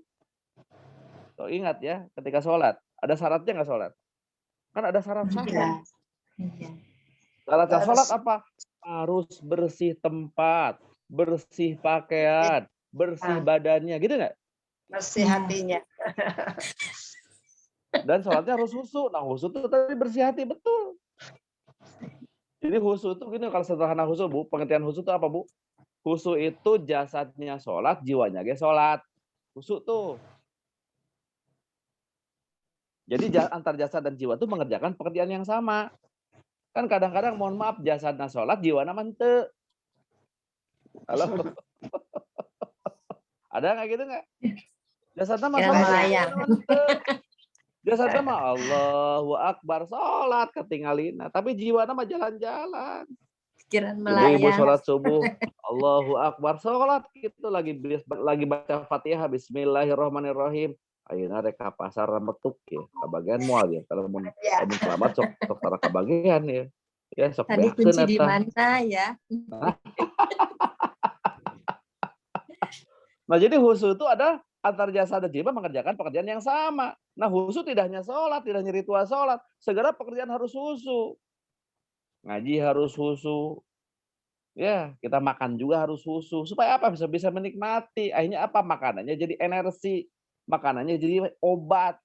So, ingat ya, ketika sholat, ada syaratnya nggak sholat? Kan ada syarat sahnya. Syaratnya sholat apa? Harus bersih tempat, bersih pakaian, bersih badannya, gitu nggak? Bersih hatinya. Dan sholatnya harus khusyuk. Nah khusyuk itu tadi bersih hati, betul. Jadi khusyuk itu gini, kalau sederhana khusyuk Bu, pengertian khusyuk itu apa Bu? Khusyuk itu jasadnya sholat, jiwanya ge sholat. Khusyuk tuh. Jadi antar jasad dan jiwa itu mengerjakan pekerjaan yang sama. Kan kadang-kadang mohon maaf jasadnya sholat, jiwana mante. Halo. Ada nggak gitu nggak? Jasadnya mah sholat, jasadnya mah Allahu Akbar sholat ketinggalin. Tapi jiwana mah jalan-jalan. Ibu sholat subuh, Allahu Akbar sholat gitu lagi baca Fatihah, Bismillahirrahmanirrahim. Ayeuna rek ka pasar metuk ya, kabagian moal ya. Kalau mun selamat sok tara kabagian ya. Ya sok tadi kunci di mana ya? Nah, jadi khusyuk itu ada antar jasad dan jiwa mengerjakan pekerjaan yang sama. Nah, khusyuk tidak hanya sholat, tidak hanya ritual sholat. Segala pekerjaan harus khusyuk. Ngaji harus khusyuk. Ya, kita makan juga harus khusyuk. Supaya apa? Bisa menikmati. Akhirnya apa? Makanannya jadi energi. Makanannya jadi obat.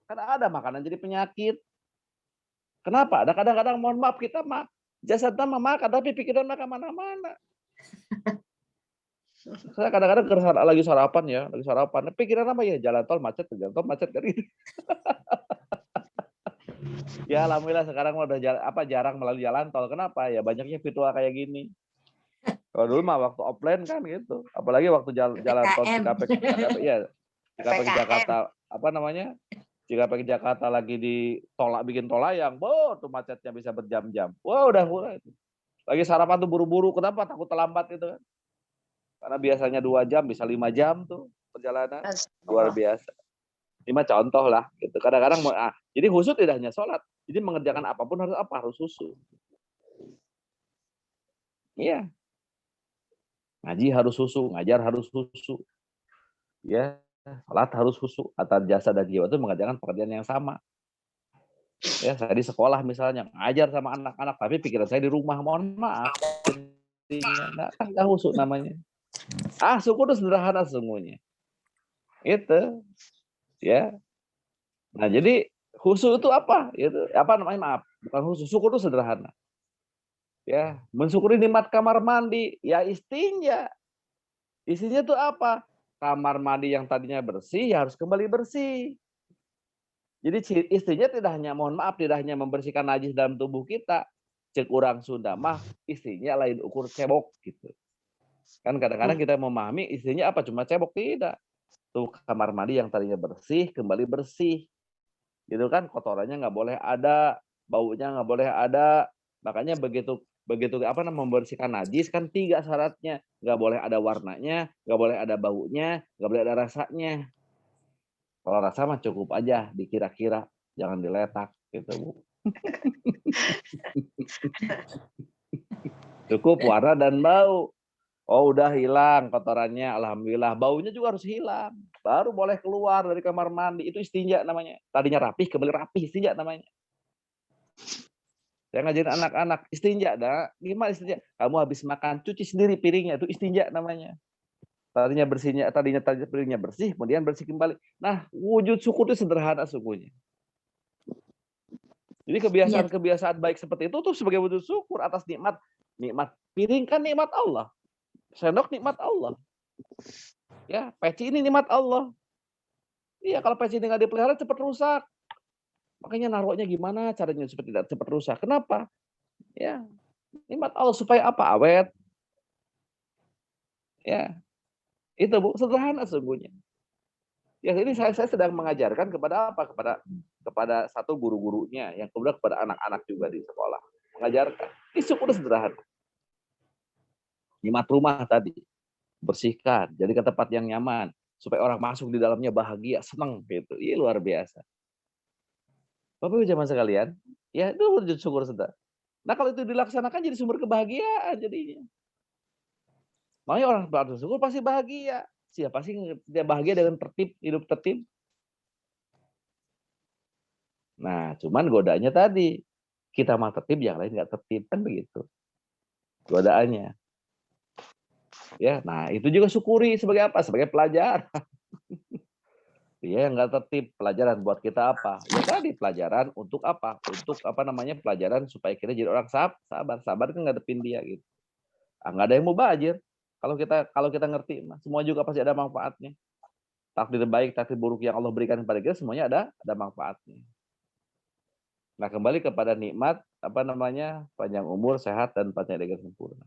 Karena ada makanan jadi penyakit. Kenapa? Ada kadang-kadang mohon maaf kita jasadnya makan tapi pikiran makan mana-mana. Saya kadang-kadang lagi sarapan. Pikiran apa ya? Jalan tol macet kan gitu. Ya alhamdulillah sekarang udah jarang melalui jalan tol. Kenapa? Ya banyaknya virtual kayak gini. Kalau dulu mah waktu offline kan gitu. Apalagi waktu jalan tol PPKM. Cikampek ya Cikampek PPKM. Jakarta apa namanya? Cikampek Jakarta lagi bikin tol layang, tuh macetnya bisa berjam-jam. Wah udah mulai. Lagi sarapan tuh buru-buru. Kenapa? Takut terlambat itu kan. Karena biasanya 2 jam bisa 5 jam tuh perjalanan. Luar biasa. Ini mah contoh lah gitu. Kadang-kadang jadi khusyuk tidak hanya sholat. Jadi mengerjakan apapun harus apa? Harus khusyuk. Iya. Ngaji harus khusyuk, ngajar harus khusyuk. Ya, salat harus khusyuk. Atas jasa dan jiwa itu mengerjakan pekerjaan yang sama. Ya, saya di sekolah misalnya ngajar sama anak-anak, tapi pikiran saya di rumah, mohon maaf. Nggak khusyuk namanya. Syukur itu sederhana sesungguhnya. Itu. Ya. Nah, jadi khusyuk itu apa? Itu apa namanya? Maaf, bukan khusyuk. Syukur itu sederhana. Ya, mensyukuri nikmat kamar mandi, ya istinja. Isinya tuh apa? Kamar mandi yang tadinya bersih ya harus kembali bersih. Jadi istrinya tidak hanya, mohon maaf, tidak hanya membersihkan najis dalam tubuh kita. Cek orang Sunda mah istrinya lain ukur cebok gitu. Kan kadang-kadang kita memahami istrinya apa cuma cebok, tidak. Tuh kamar mandi yang tadinya bersih kembali bersih. Gitu kan, kotorannya nggak boleh ada, baunya nggak boleh ada. Makanya begitu membersihkan najis kan 3 syaratnya. Nggak boleh ada warnanya, nggak boleh ada baunya, nggak boleh ada rasanya. Kalau rasa mah cukup aja dikira-kira, jangan diletak gitu Bu. Cukup warna dan bau. Oh udah hilang kotorannya, alhamdulillah. Baunya juga harus hilang. Baru boleh keluar dari kamar mandi. Itu istinja namanya. Tadinya rapih kembali rapih, istinja namanya. Saya ngajarin anak-anak istinja, gimana istinja? Kamu habis makan cuci sendiri piringnya, itu istinja namanya. Tadinya piringnya bersih, kemudian bersih kembali. Nah, wujud syukur itu sederhana sungguhnya. Jadi kebiasaan baik seperti itu tuh sebagai wujud syukur atas nikmat piring kan nikmat Allah, sendok nikmat Allah, ya peci ini nikmat Allah. Iya kalau peci ini nggak dipelihara cepat rusak. Makanya naruhnya gimana caranya supaya tidak cepat rusak? Kenapa? Ya, nikmat Allah supaya apa? Awet. Ya, itu Bu, sederhana sesungguhnya. Ya ini saya sedang mengajarkan kepada apa? Kepada satu guru-gurunya, yang kemudian kepada anak-anak juga di sekolah. Mengajarkan. Ini syukur sederhana. Nikmat rumah tadi. Bersihkan, jadikan tempat yang nyaman. Supaya orang masuk di dalamnya bahagia, senang. Gitu. Ini luar biasa. Bapak Ibu jamaah sekalian, ya itu wujud syukur sederhana. Nah kalau itu dilaksanakan jadi sumber kebahagiaan jadinya. Makanya orang bersyukur pasti bahagia. Siapa sih tidak bahagia dengan tertib, hidup tertib? Nah, cuman godaannya tadi, kita mah tertib, yang lain nggak tertib, kan begitu. Godaannya. Ya, nah itu juga syukuri sebagai apa? Sebagai pelajaran. Dia yang nggak tertib, pelajaran buat kita apa? Ya tadi pelajaran untuk apa? Untuk apa namanya? Pelajaran supaya kita jadi orang sabar kan ngadepin dia gitu. Nggak ada yang mau bajir. Kalau kita ngerti, semua juga pasti ada manfaatnya. Takdir baik, takdir buruk yang Allah berikan kepada kita semuanya ada manfaatnya. Nah, kembali kepada nikmat apa namanya? Panjang umur, sehat dan panjang legal sempurna.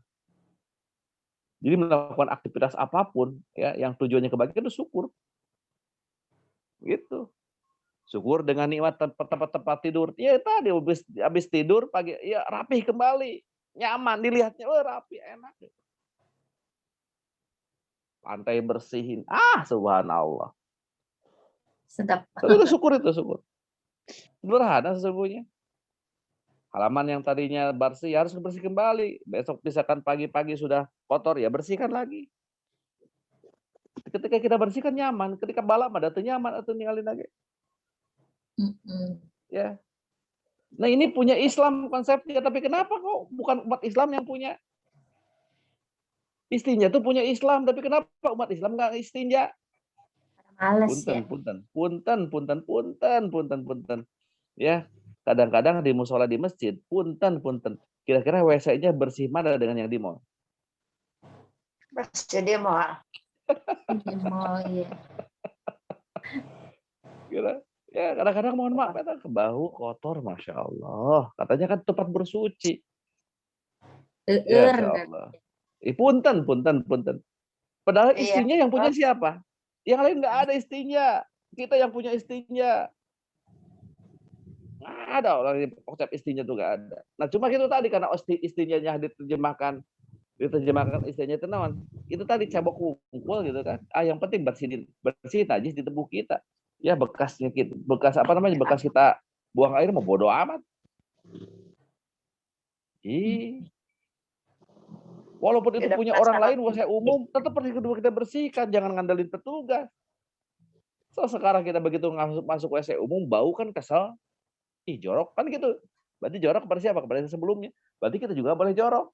Jadi melakukan aktivitas apapun ya yang tujuannya kebahagiaan itu syukur. Gitu. Syukur dengan nikmat tempat tidur. Ya tadi habis tidur pagi ya rapih kembali, nyaman dilihatnya, rapi, enak. Lantai bersihin. Subhanallah. Sedap. Itu syukur. Sederhana sesungguhnya. Halaman yang tadinya bersih harus bersih kembali. Besok misalkan pagi-pagi sudah kotor ya bersihkan lagi. Ketika kita bersihkan nyaman, ketika malam ada tuh nyaman atau ninggalin lagi. Ya. Nah ini punya Islam konsepnya, tapi kenapa kok bukan umat Islam yang punya? Istinja tuh punya Islam, tapi kenapa umat Islam nggak istinja? Males ya. Punten. Ya, kadang-kadang di musola di masjid, punten. Kira-kira WC-nya bersih mana dengan yang di mall? Bersih di mall. Di mall ya. Ya kadang-kadang mohon maaf eta ke bahu kotor, masya Allah. Katanya kan tempat bersuci. Ya, Leur. masya Allah. Punten, punten, punten. Padahal Iya. istrinya yang punya siapa? Yang lain nggak ada istrinya. Kita yang punya istrinya. Nggak ada orang yang konsep istrinya tuh nggak ada. Nah cuma itu tadi karena istrinya diterjemahkan istrinya itu naon? Itu tadi cabok kumpul gitu kan. Yang penting bersih najis di tubuh kita. Ya bekasnya kita, bekas apa namanya? Bekas kita buang air mau bodo amat. Walaupun itu Tidak punya masalah. orang lain, WC umum, tetap kedua kita bersihkan, jangan ngandelin petugas. So sekarang kita begitu masuk WC umum, bau kan kesel, jorok kan gitu. Berarti jorok kepada siapa? Kepada yang sebelumnya. Berarti kita juga boleh jorok.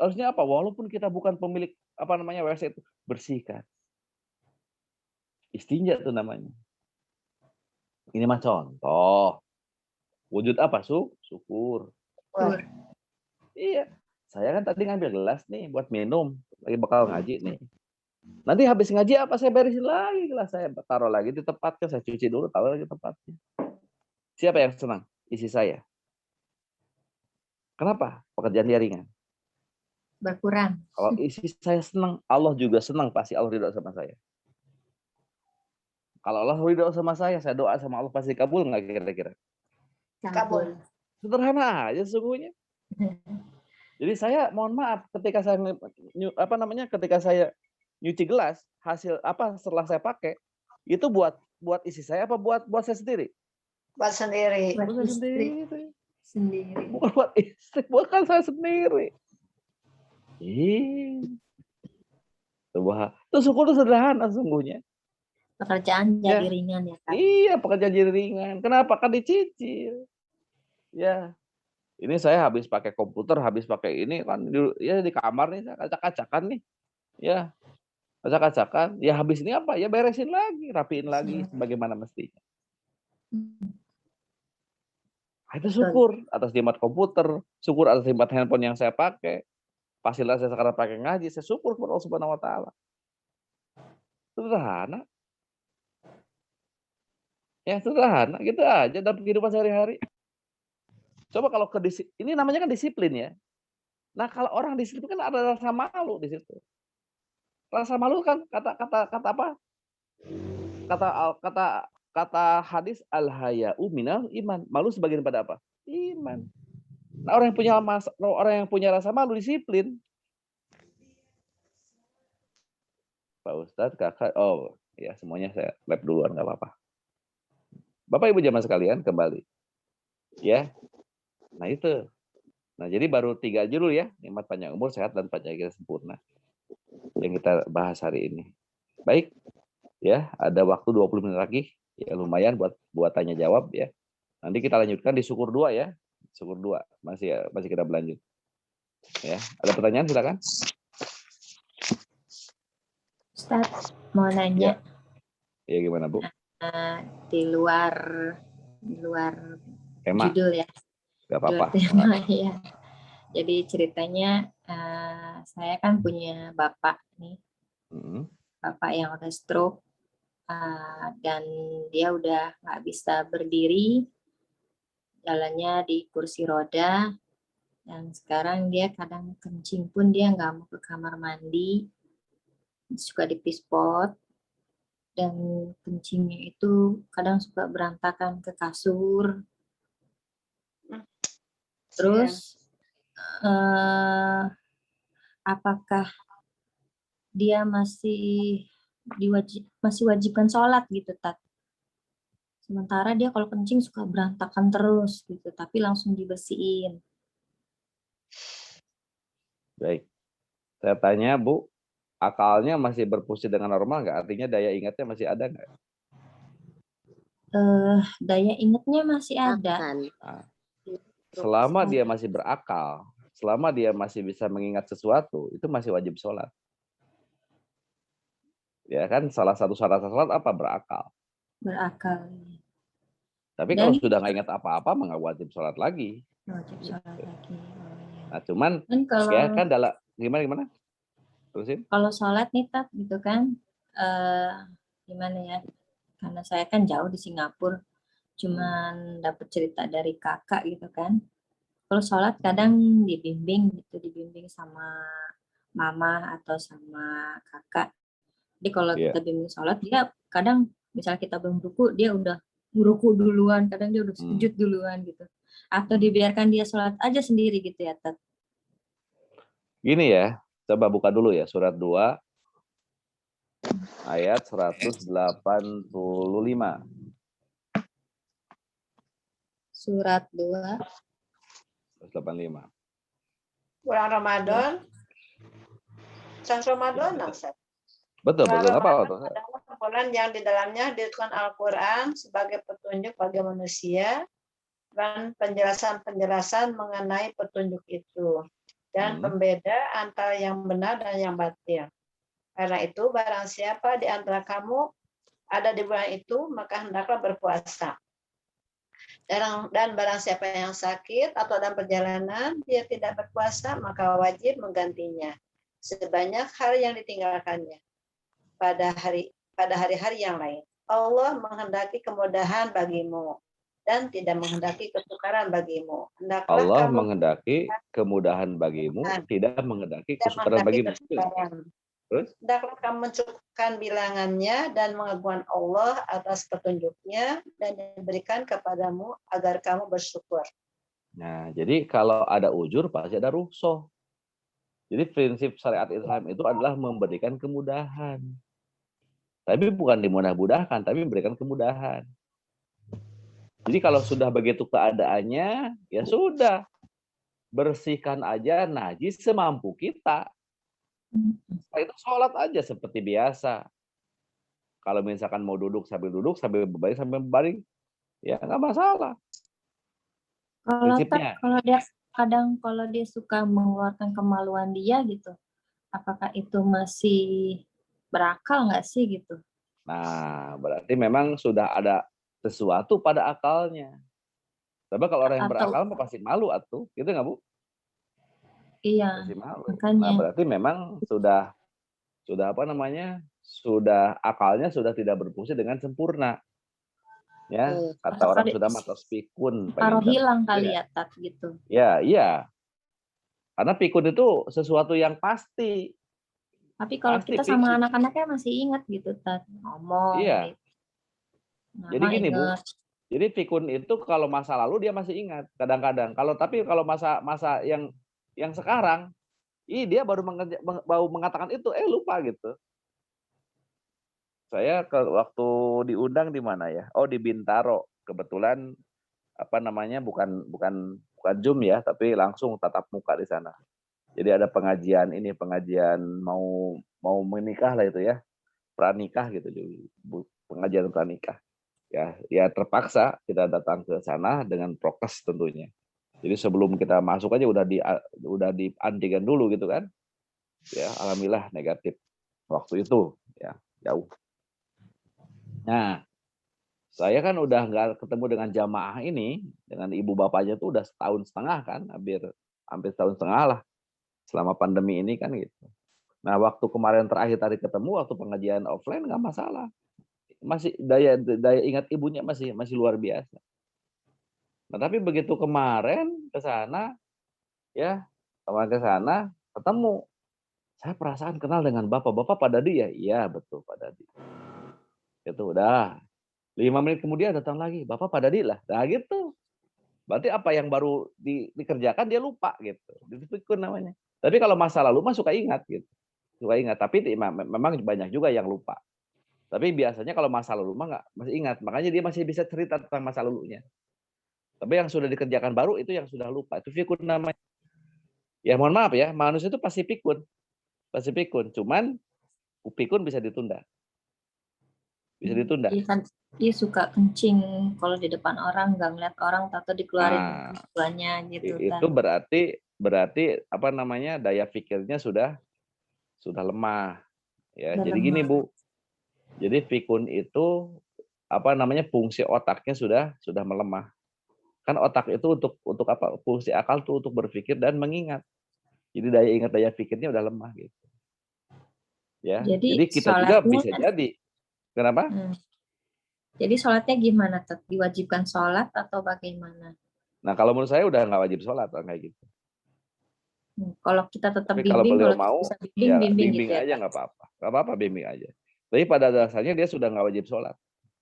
Harusnya apa? Walaupun kita bukan pemilik apa namanya WC itu, bersihkan. Istinja itu namanya. Ini mah contoh. Wujud apa? Syukur. Wah, Iya. Saya kan tadi ngambil gelas nih buat minum. Lagi bakal ngaji nih. Nanti habis ngaji apa saya beresin lagi gelas saya taruh lagi di tempatnya. Saya cuci dulu, taruh lagi tempatnya. Siapa yang senang? Isi saya. Kenapa? Pekerjaan dia ringan. Berkurang. Kalau isi saya senang, Allah juga senang. Pasti Allah ridho sama saya. Kalau Allah ridho sama saya doa sama Allah pasti kabul nggak kira-kira? kabul. Sederhana aja sesungguhnya. Jadi saya mohon maaf ketika saya ketika saya nyuci gelas hasil apa setelah saya pakai itu buat isi saya apa buat saya sendiri? Buat sendiri. Buat Buat istri sendiri. sendiri. Bukan buat istri, bukan saya sendiri. Itu syukur itu sederhana sesungguhnya. Pekerjaan jadi ringan ya Kak. Iya, pekerjaan jadi ringan. Kenapa? Kan dicicil. Ya. Ini saya habis pakai komputer, habis pakai ini kan di kamar nih, acak-acakan nih. Ya, acak-acakan. Ya habis ini apa? Ya beresin lagi, rapiin lagi sebagaimana mestinya. Itu syukur atas nikmat komputer, syukur atas nikmat handphone yang saya pakai. Fasilitas saya sekarang pakai ngaji, saya syukur kepada Allah Subhanahu wa taala. Sederhana. Ya sederhana, gitu aja dalam kehidupan sehari-hari. Coba kalau ini namanya kan disiplin ya. Nah, kalau orang disiplin kan ada rasa malu di situ. Rasa malu kan kata apa? Kata hadis al-haya'u minal iman. Malu sebagian pada apa? Iman. Nah, orang yang punya rasa malu disiplin. Pak Ustadz, Kakak, ya semuanya saya lab duluan nggak apa-apa. Bapak Ibu jamaah sekalian kembali. Ya. Nah, itu. Nah, jadi baru 3 judul ya, nikmat panjang umur, sehat dan panjang sempurna. Yang kita bahas hari ini. Baik. Ya, ada waktu 20 menit lagi. Ya lumayan buat tanya jawab ya. Nanti kita lanjutkan di syukur 2 ya. Syukur 2 masih kita berlanjut. Ya, ada pertanyaan silakan. Ustaz, mau nanya. Ya gimana, Bu? Di luar Tema. judul ya. Gak apa-apa. Tema ya. Jadi ceritanya saya kan punya bapak nih. Bapak yang udah stroke dan dia udah nggak bisa berdiri, jalannya di kursi roda, dan sekarang dia kadang kencing pun dia nggak mau ke kamar mandi, suka dipispot, dan kencingnya itu kadang suka berantakan ke kasur. Terus apakah dia masih wajibkan sholat gitu, Tat? Sementara dia kalau kencing suka berantakan terus gitu, tapi langsung dibersihin. Baik. Saya tanya, Bu, akalnya masih berfungsi dengan normal nggak? Artinya daya ingatnya masih ada nggak? Daya ingatnya masih ada. Nah, selama dia masih berakal, selama dia masih bisa mengingat sesuatu, itu masih wajib sholat. Ya kan, salah satu syarat sholat apa? Berakal. Berakal. Tapi kalau sudah nggak ingat apa-apa, nggak wajib sholat lagi. Wajib sholat lagi. Nah, cuman kalau, ya kan dalam gimana? Terusin. Kalau sholat nih, Tat, gitu kan, gimana ya? Karena saya kan jauh di Singapura. cuman dapat cerita dari kakak gitu kan. Kalau sholat kadang dibimbing gitu, dibimbing sama mama atau sama kakak. Jadi kalau kita bimbing sholat, dia kadang misalnya kita belum ruku, dia udah ruku duluan, kadang dia udah sujud duluan gitu. Atau dibiarkan dia sholat aja sendiri gitu ya, Tat. Gini ya, coba buka dulu ya surat 2 ayat 185. Surat 2. 185. Bulan Ramadan. Sang Ramadan, Ustaz. Betul, Bulan betul. Apa? Ramadan adalah bulan yang di dalamnya diturunkan Al-Quran sebagai petunjuk bagi manusia dan penjelasan-penjelasan mengenai petunjuk itu dan pembeda antara yang benar dan yang batil. Karena itu barang siapa di antara kamu ada di bulan itu, maka hendaklah berpuasa. Dan barang siapa yang sakit atau dalam perjalanan dia tidak berpuasa, maka wajib menggantinya sebanyak hari yang ditinggalkannya pada hari-hari yang lain. Allah menghendaki kemudahan bagimu dan tidak menghendaki kesukaran bagimu. Hendaklah Allah kamu menghendaki kemudahan bagimu, tidak menghendaki kesukaran bagimu. Terus? Hendaklah kamu mencukupkan bilangannya dan mengagungkan Allah atas petunjuknya dan diberikan kepadamu agar kamu bersyukur. Nah, jadi kalau ada ujur pasti ada rukhsah. Jadi prinsip syariat Islam itu adalah memberikan kemudahan. Tapi bukan dimudah-mudahkan, tapi memberikan kemudahan. Jadi kalau sudah begitu keadaannya, ya sudah. Bersihkan aja najis semampu kita. Setelah itu sholat aja seperti biasa. Kalau misalkan mau duduk, sambil berbaring, ya nggak masalah. Kalau dia suka mengeluarkan kemaluan dia gitu, apakah itu masih berakal nggak sih gitu? Nah, berarti memang sudah ada sesuatu pada akalnya. Tapi kalau orang yang berakal mah pasti malu atuh, gitu nggak Bu? Iya. Pasti malu. Makanya. Nah, berarti memang sudah apa namanya? Sudah akalnya sudah tidak berfungsi dengan sempurna. Ya, kata orang sudah matos pikun. Taruh hilang kali ya, Tat, gitu. Ya, iya. Karena pikun itu sesuatu yang pasti. Tapi kalau kita sama anak-anaknya masih ingat gitu, Tat. Ngomong. Iya. Jadi gini, Bu. Ingat. Jadi pikun itu kalau masa lalu dia masih ingat kadang-kadang. Kalau masa yang sekarang, dia baru mengatakan itu, lupa gitu. Saya waktu diundang di mana ya? Oh, di Bintaro. Kebetulan apa namanya bukan Zoom ya, tapi langsung tatap muka di sana. Jadi ada pengajian mau menikah lah itu ya. Pranikah gitu, pengajian pranikah. Ya terpaksa kita datang ke sana dengan prokes tentunya. Jadi sebelum kita masuk aja udah di antigen dulu gitu kan. Ya, alhamdulillah negatif waktu itu ya, jauh. Nah, saya kan udah nggak ketemu dengan jamaah ini, dengan ibu bapaknya tuh udah setahun setengah kan, hampir setahun setengah lah selama pandemi ini kan gitu. Nah, waktu kemarin terakhir tadi ketemu waktu pengajian offline nggak masalah. Masih daya ingat ibunya masih luar biasa. Nah, tapi begitu kemarin ke sana ketemu, saya perasaan kenal dengan bapak pada dia. Iya, betul Pak Dadi. Itu udah 5 menit kemudian datang lagi, Bapak Pak Dadi lah. Nah gitu. Berarti apa yang baru dikerjakan dia lupa gitu. Itu pikun namanya. Tapi kalau masa lalu mah suka ingat gitu. Suka ingat, tapi memang banyak juga yang lupa. Tapi biasanya kalau masa lalu mah masih ingat. Makanya dia masih bisa cerita tentang masa lalunya. Tapi yang sudah dikerjakan baru itu yang sudah lupa. Itu pikun namanya. Ya mohon maaf ya, manusia itu pasti pikun. Pasti pikun. Cuman pikun bisa ditunda. Bisa ditunda. Dia suka kencing kalau di depan orang, nggak ngeliat orang, atau dikeluarin keluarnya gitu. Itu berarti apa namanya daya pikirnya sudah lemah. Ya, jadi gini Bu. Jadi pikun itu apa namanya fungsi otaknya sudah melemah. Kan otak itu untuk apa? Fungsi akal tuh untuk berpikir dan mengingat. Jadi daya ingat daya pikirnya udah lemah gitu. Ya. Jadi kita juga bisa jadi. Kenapa? Jadi sholatnya gimana? Diwajibkan sholat atau bagaimana? Nah, kalau menurut saya udah nggak wajib sholat kayak gitu. Kalau kita tetap Tapi kalau bimbing, beliau kalau kita mau, bisa ya bimbing bimbing gitu ya, aja Kak? nggak apa-apa. Nggak apa-apa bimbing aja. Tapi pada dasarnya dia sudah nggak wajib sholat.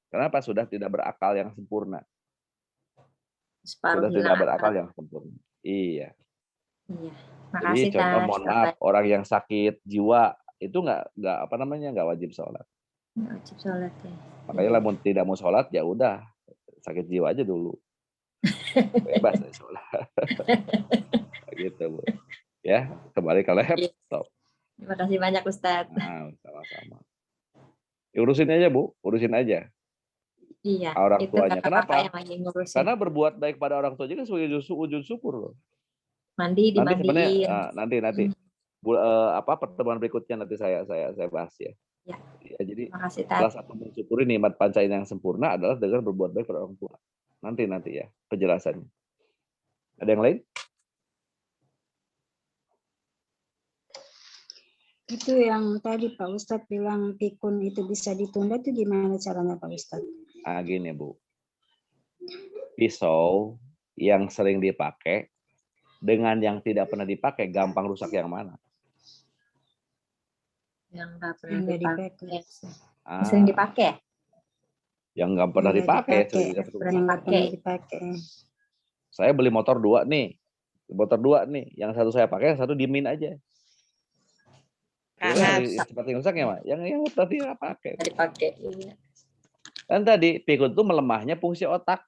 Kenapa? Sudah tidak berakal yang sempurna. Separuh Sudah tidak hilang berakal akal. yang sempurna. Iya. Iya. Jadi Makasih, contoh Tas. mohon maaf, orang yang sakit jiwa itu nggak apa namanya nggak wajib sholat. Nggak wajib sholat ya. Makanya Iya. lah tidak mau sholat ya udah sakit jiwa aja dulu. Bebas ya sholat. Gitu Bu. Ya kembali ke laptop. Terima kasih banyak Ustadz. Nah, sama-sama. Urusin aja Bu, urusin aja. Iya. Orang Itu tuanya. kakak-kakak Kenapa? yang lagi ngurusin. Karena berbuat baik pada orang tua juga sebagai wujud syukur loh. Mandi Nanti sebenarnya dimandiin. nanti pertemuan berikutnya nanti saya bahas ya. Ya. Ya, jadi Terima kasih, salah Tas. satu mensyukuri nikmat panca indera yang sempurna adalah dengan berbuat baik pada orang tua. Nanti ya penjelasannya. Ada yang lain? Itu yang tadi Pak Ustadz bilang pikun itu bisa ditunda, itu gimana caranya Pak Ustadz? Ah, gini Bu. Pisau yang sering dipakai dengan yang tidak pernah dipakai gampang rusak yang mana? Yang nggak pernah Nggak dipakai. Ah, Sering dipakai? yang nggak pernah Nggak dipakai, dipakai. sering Yang dipakai. Yang nggak pernah dipakai. Saya beli motor 2 nih. Motor 2 nih, yang satu saya pakai, yang satu diemin aja. Seperti yang rusak ya, Mak? Yang tadi nggak pakai. Dipakai. Iya. Kan tadi pikun itu melemahnya fungsi otak.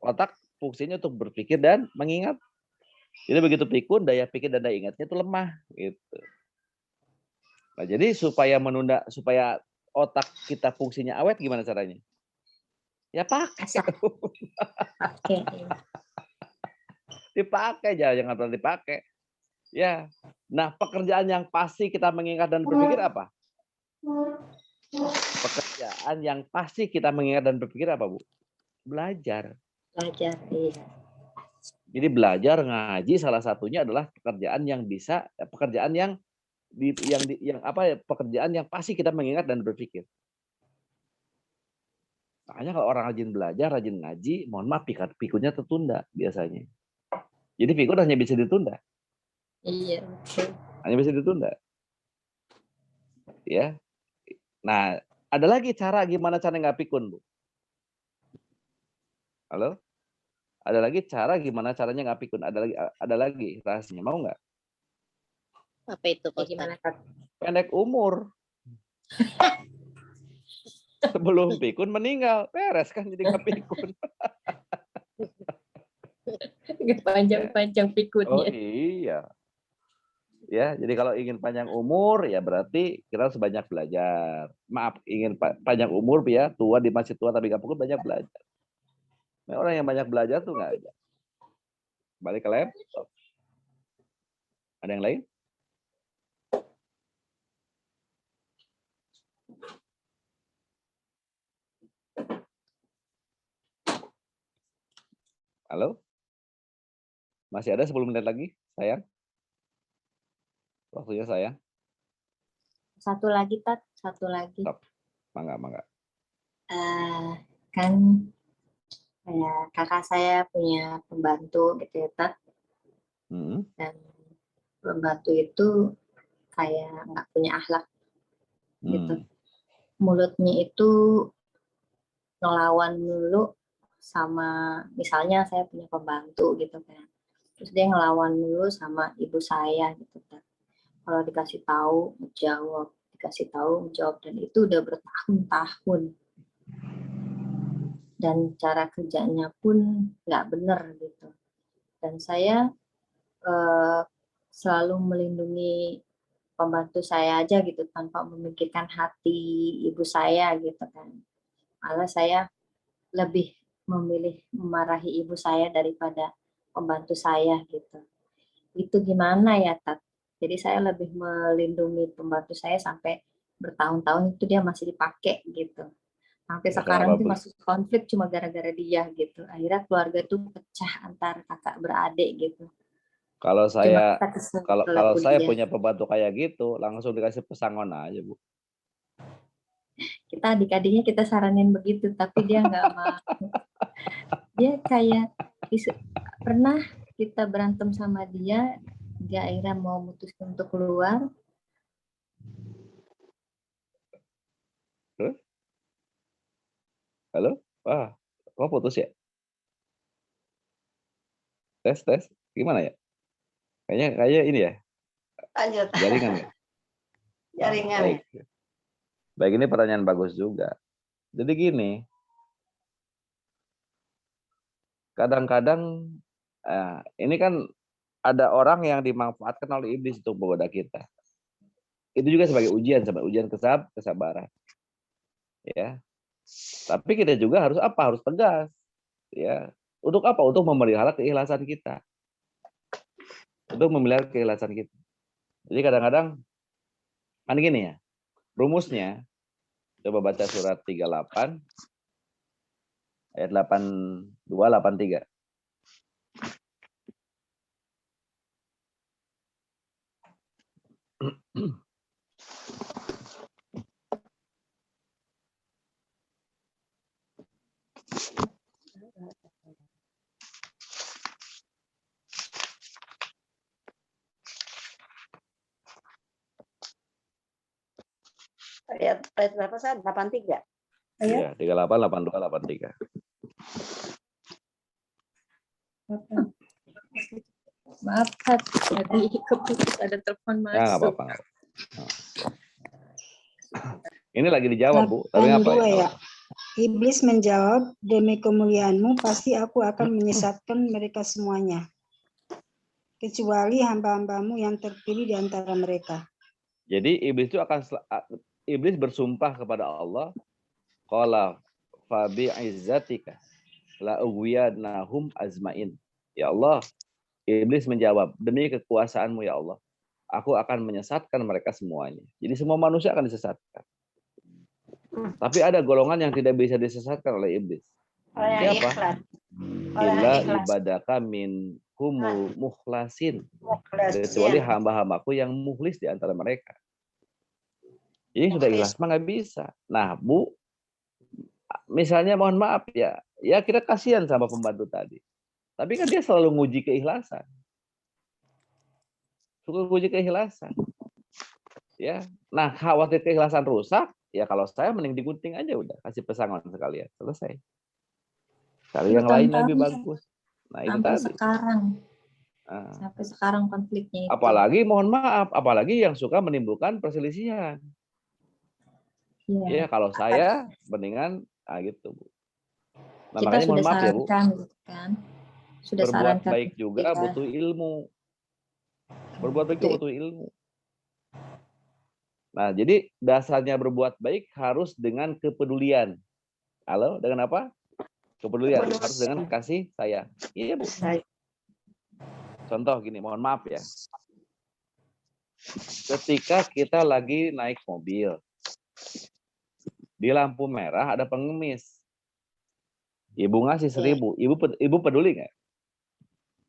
Otak fungsinya untuk berpikir dan mengingat. Jadi begitu pikun, daya pikir dan daya ingatnya itu lemah gitu. Nah, jadi supaya otak kita fungsinya awet gimana caranya? Ya pakai. Pakai. Iya. Dipakai jangan pernah dipakai. Ya. Nah, pekerjaan yang pasti kita mengingat dan berpikir apa? Pekerjaan yang pasti kita mengingat dan berpikir apa, Bu? Belajar. Belajar, iya. Jadi belajar ngaji salah satunya adalah pekerjaan yang pekerjaan yang pasti kita mengingat dan berpikir. Makanya kalau orang rajin belajar, rajin ngaji, mohon maaf pikunnya tertunda biasanya. Jadi pikun hanya bisa ditunda. Iya. Hanya bisa ditunda. Ya. Nah, ada lagi gimana cara nggak pikun, Bu? Halo? Ada lagi cara gimana caranya nggak pikun? Ada lagi rahasianya, mau nggak? Apa itu Pak Gimana, Ustadz? Kak? Pendek umur. Sebelum pikun meninggal, beres kan jadi nggak pikun. Panjang-panjang pikunnya. Oh iya. Ya, jadi kalau ingin panjang umur ya berarti kita harus banyak belajar. Maaf, ingin panjang umur ya, tua di masjid tua tapi nggak pikun, banyak belajar. Nah, orang yang banyak belajar tuh nggak ada. Balik ke laptop. Ada yang lain? Halo? Masih ada 10 menit lagi, sayang? Waktunya sayang? Satu lagi, Tat. Satu lagi. Stop. Mangga. Kan kakak saya punya pembantu gitu ya, Tat. Dan pembantu itu kayak nggak punya akhlak gitu. Mulutnya itu ngelawan dulu sama, misalnya saya punya pembantu gitu kan. Terus dia ngelawan dulu sama ibu saya gitu kan. Kalau dikasih tahu menjawab, dan itu udah bertahun-tahun. Dan cara kerjanya pun nggak benar gitu. Dan saya selalu melindungi pembantu saya aja gitu tanpa memikirkan hati ibu saya gitu kan. Malah saya lebih memilih memarahi ibu saya daripada pembantu saya gitu. Itu gimana ya, Tat? Jadi saya lebih melindungi pembantu saya sampai bertahun-tahun itu dia masih dipakai gitu. Sampai Ya, sekarang itu masih konflik cuma gara-gara dia gitu. Akhirnya keluarga itu pecah antar kakak beradik gitu. Kalau saya punya pembantu kayak gitu, langsung dikasih pesangon aja, Bu. Kita adik-adiknya kita saranin begitu, tapi dia nggak mau. Dia kayak pernah kita berantem sama dia akhirnya mau mutuskan untuk keluar. Halo? Wah, kok putus ya? Tes. Gimana ya? Kayaknya ini ya. Lanjut. Jaringan ya? Jaringan. Baik. Baik, ini pertanyaan bagus juga. Jadi gini, kadang-kadang ini kan ada orang yang dimanfaatkan oleh iblis untuk menggoda kita. Itu juga sebagai ujian kesabaran. Ya. Tapi kita juga harus apa? Harus tegas. Ya. Untuk apa? Untuk memelihara keikhlasan kita. Untuk memelihara keikhlasan kita. Jadi kadang-kadang kan gini ya. Rumusnya coba baca surat 38 ayat 82 83. Ayat berapa Sat? 83. Iya, 38 82 83. Maaf, Kak. Tadi keputus ada telepon masuk. Ya, nggak apa-apa. Ini lagi dijawab, Bu. Tapi apa ya? Iblis menjawab, demi kemuliaanmu pasti aku akan menyesatkan mereka semuanya, kecuali hamba-hambamu yang terpilih di antara mereka. Jadi iblis bersumpah kepada Allah, qala fa bi izzatika la ughwiyanahum azmain. Ya Allah, iblis menjawab, demi kekuasaanmu ya Allah, aku akan menyesatkan mereka semuanya. Jadi semua manusia akan disesatkan. Tapi ada golongan yang tidak bisa disesatkan oleh iblis. Siapa? Illa ibadaka min humul mukhlasin. Kecuali hamba-hambaku yang mukhlis di antara mereka. Jadi sudah ikhlas mah nggak bisa. Nah, Bu, misalnya mohon maaf ya kita kasihan sama pembantu tadi. Tapi kan dia selalu nguji keikhlasan. Suka nguji keikhlasan. Ya. Nah, khawatir keikhlasan rusak, ya kalau saya mending digunting aja udah, kasih pesangon sekalian, selesai. Cari yang lain lebih bagus. Nah, itu sampai tadi. sekarang. Sampai sekarang konfliknya itu. Apalagi mohon maaf, apalagi yang suka menimbulkan perselisihan. Ya, kalau saya mendingan gitu, Bu. Nah, kita makanya mohon maaf ya, Bu. Gitu kan. Sudah berbuat baik juga butuh ilmu. Berbuat baik juga butuh ilmu. Nah, jadi dasarnya berbuat baik harus dengan kepedulian. Halo, dengan apa? Kepedulian. Harus dengan kasih sayang. Iya, Bu. Contoh gini, mohon maaf ya. Ketika kita lagi naik mobil, di lampu merah ada pengemis. Ibu ngasih 1.000. Ibu peduli nggak?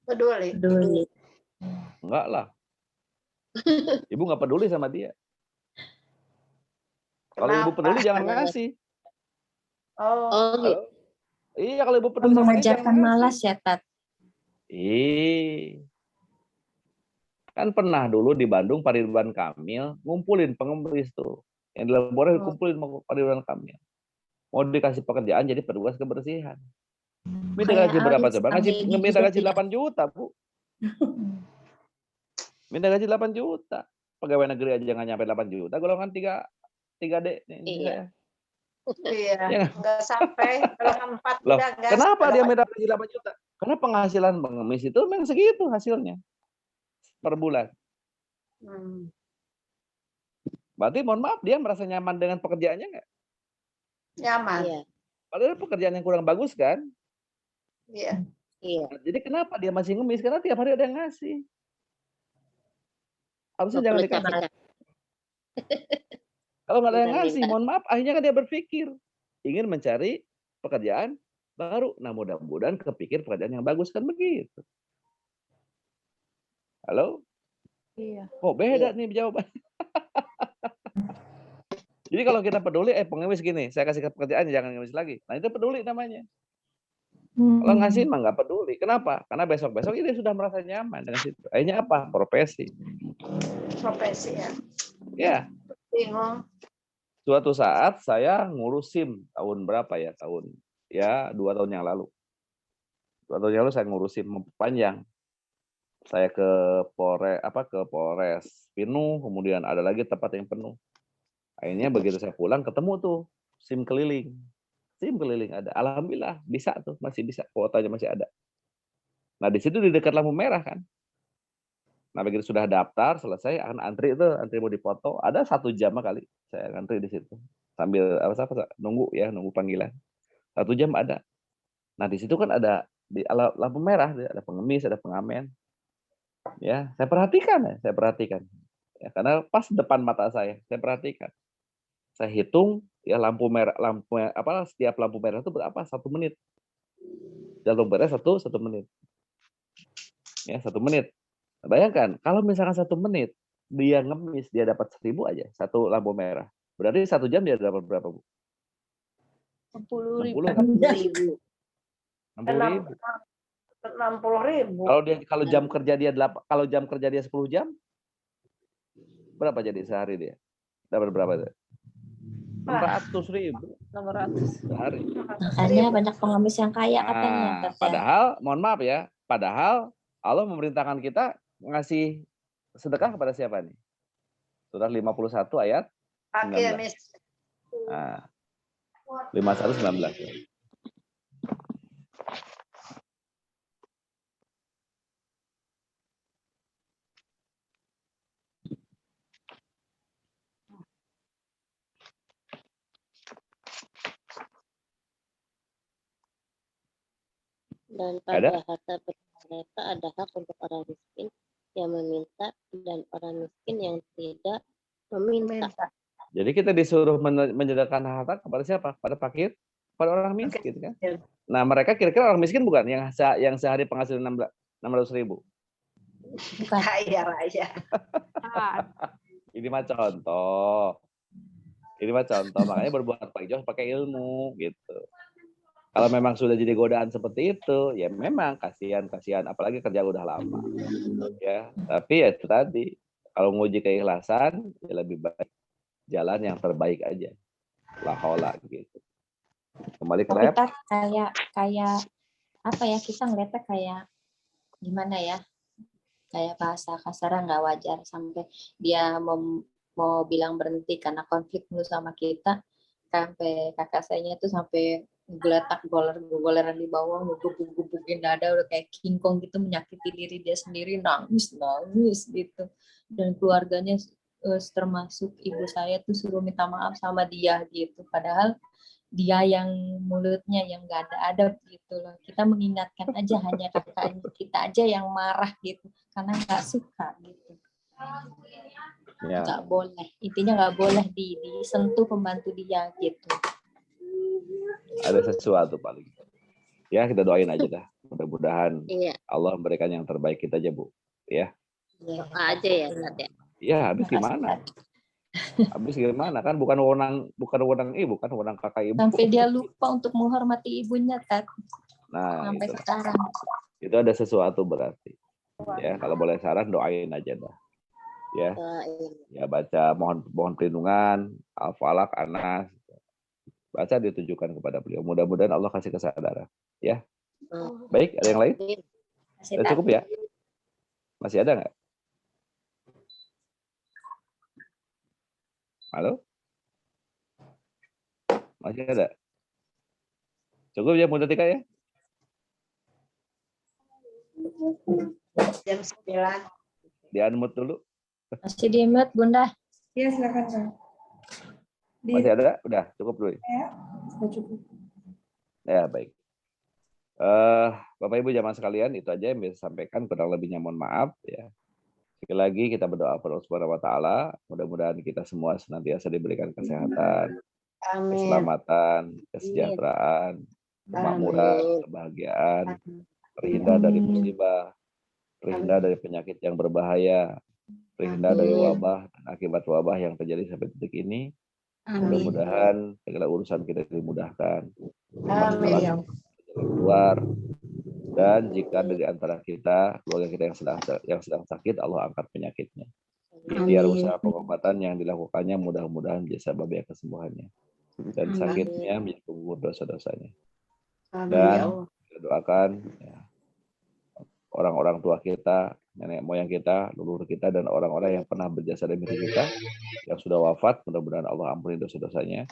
Peduli. Enggak lah. Ibu nggak peduli sama dia. Kalau ibu peduli jangan ngasih. Gitu. Iya, kalau ibu peduli sama dia mengajarkan malas ya, Tat. Kan pernah dulu di Bandung Pak Ridwan Kamil ngumpulin pengemis tuh. Yang di Lampore kumpulin Pak Ridwan Kamil. Mau dikasih pekerjaan jadi petugas kebersihan. Minta gaji berapa coba? Minta gaji 8 juta, Bu. Minta gaji 8 juta. Pegawai negeri aja nggak nyampe 8 juta, golongan 3D. Iya. Iya, nggak sampai golongan 4 loh, udah gas. kenapa dia minta gaji 8 juta? Karena penghasilan pengemis itu memang segitu hasilnya per bulan. Berarti mohon maaf, dia merasa nyaman dengan pekerjaannya nggak? Nyaman. Iya. Padahal pekerjaan yang kurang bagus kan? Iya. Iya. Jadi kenapa dia masih ngemis? Karena tiap hari ada yang ngasih. Harusnya jangan dikasih. Kalau nggak ada yang ngasih, mohon maaf, akhirnya kan dia berpikir ingin mencari pekerjaan baru. Nah, mudah-mudahan kepikir pekerjaan yang bagus kan begitu. Halo? Iya. Kok beda nih jawaban? Jadi kalau kita peduli, pengemis gini, saya kasih pekerjaan jangan ngemis lagi. Nah itu peduli namanya. Kalau ngasih mah nggak peduli. Kenapa? Karena besok-besok ini sudah merasa nyaman dengan situ. Akhirnya apa? Profesi. Profesi ya. Ya. Bingung. Suatu saat saya ngurus SIM tahun berapa ya? Tahun 2 tahun yang lalu. 2 tahun yang lalu saya ngurus SIM panjang. Saya ke Polres penuh, kemudian ada lagi tempat yang penuh. Akhirnya begitu saya pulang ketemu tuh SIM keliling ada. Alhamdulillah bisa tuh, masih bisa, kuotanya masih ada. Nah di situ di dekat lampu merah kan. Nah begitu sudah daftar selesai akan antri mau dipoto. Ada 1 jam kali saya antri di situ sambil nunggu panggilan. 1 jam ada. Nah di situ kan ada di lampu merah ada pengemis, ada pengamen. Ya saya perhatikan. Ya, karena pas depan mata saya perhatikan. Saya hitung ya setiap lampu merah itu berapa? 1 menit. Lampu merah 1 menit. Ya 1 menit. Nah, bayangkan kalau misalkan 1 menit dia ngemis, dia dapat 1.000 aja 1 lampu merah. Berarti 1 jam dia dapat berapa, Bu? 60.000. 60.000. 60.000. Kalau jam kerja dia 10 jam berapa jadi sehari dia? Dapat berapa? 600.000 sehari. Makanya banyak pengemis yang kaya katanya. Mohon maaf ya, padahal Allah memerintahkan kita ngasih sedekah kepada siapa nih? Surah 51 ayat 19. Nah, 51:19. Dan pada harta mereka ada hak untuk orang miskin yang meminta dan orang miskin yang tidak meminta. Jadi kita disuruh menyedekahkan harta kepada siapa? Pada fakir, pada orang miskin kan. Nah mereka kira-kira orang miskin bukan yang sehari penghasilan 600.000? Bukan. Kaya raya. Ini mah contoh. Makanya berbuat baik juga pakai ilmu gitu. Kalau memang sudah jadi godaan seperti itu, ya memang kasihan, apalagi kerja udah lama. Ya, tapi ya itu tadi, kalau nguji keikhlasan, ya lebih baik jalan yang terbaik aja. La haula gitu. Kembali ke lab. Kita kayak apa ya, kita ngeliatnya kayak gimana ya? Kayak bahasa kasarnya nggak wajar sampai dia mau bilang berhenti karena konflik dulu sama kita, sampai kakak saya tuh sampai goleran di bawah, gubuk-gubukin dada udah kayak King Kong gitu, menyakiti diri dia sendiri, nangis gitu. Dan keluarganya termasuk ibu saya tuh suruh minta maaf sama dia gitu, padahal dia yang mulutnya yang nggak ada adab gitu loh. Kita mengingatkan aja, hanya kakaknya kita aja yang marah gitu karena nggak suka gitu. Nggak boleh, intinya nggak boleh disentuh pembantu dia gitu. Ada sesuatu paling. Ya kita doain aja dah. Mudah-mudahan Allah memberikan yang terbaik kita aja, Bu. Ya. Doa aja ya, Ustaz ya. Iya, habis gimana? Kan bukan wewenang kakak ibu. Sampai dia lupa untuk menghormati ibunya, Tat. Nah, sampai itu. Sekarang. Itu ada sesuatu berarti. Ya, kalau boleh saran doain aja dah. Ya. Ya baca mohon perlindungan, Al-Falaq, Anas. Baca ditujukan kepada beliau. Mudah-mudahan Allah kasih kesadaran. Ya. Baik, ada yang lain? Sudah cukup ya? Masih ada nggak? Halo? Masih ada? Cukup ya, Bunda Tika ya? Jam 9. Di-unmute dulu. Masih di-mute, Bunda. Iya, silakan. Masih ada? Udah, cukup dulu. Ya, sudah cukup. Ya, baik. Bapak Ibu jamaah sekalian, itu aja yang bisa sampaikan, kurang lebihnya mohon maaf ya. Sekali lagi kita berdoa kepada Allah Subhanahu wa taala, mudah-mudahan kita semua senantiasa diberikan kesehatan, keselamatan, kesejahteraan, kemakmuran, kebahagiaan, terhindar dari musibah, terhindar dari penyakit yang berbahaya, terhindar dari wabah dan akibat wabah yang terjadi sampai detik ini. Mudah-mudahan segala urusan kita dimudahkan. Amin. Keluar. Dan jika dari antara kita, keluarga kita yang sedang sakit, Allah angkat penyakitnya. Biar usaha pengobatan yang dilakukannya mudah-mudahan bisa sebab kesembuhannya. Dan sakitnya menjadi penggugur dosa-dosanya. Dan kita doakan ya, orang-orang tua kita, nenek moyang kita, leluhur kita, dan orang-orang yang pernah berjasa demi kita, yang sudah wafat, mudah-mudahan Allah ampuni dosa-dosanya.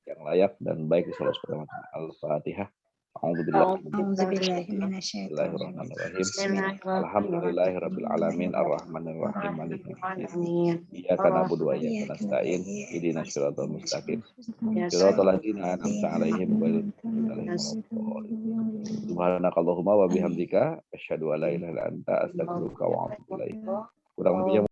Yang layak dan baik di Sallallahu Al-Fatihah. Bismillahirrahmanirrahim. Alhamdulillahirabbil alamin arrahmanir rahim maliki yaumiddin. Iyyaka na'budu wa iyyaka nasta'in. Ihdinas siratal mustaqim. Siratal ladzina an'amta 'alaihim ghairil maghdubi 'alaihim waladdallin. Subhanakallahumma wa bihamdika asyhadu an la ilaha illa anta astaghfiruka wa atubu ilaik. Kurang lebihnya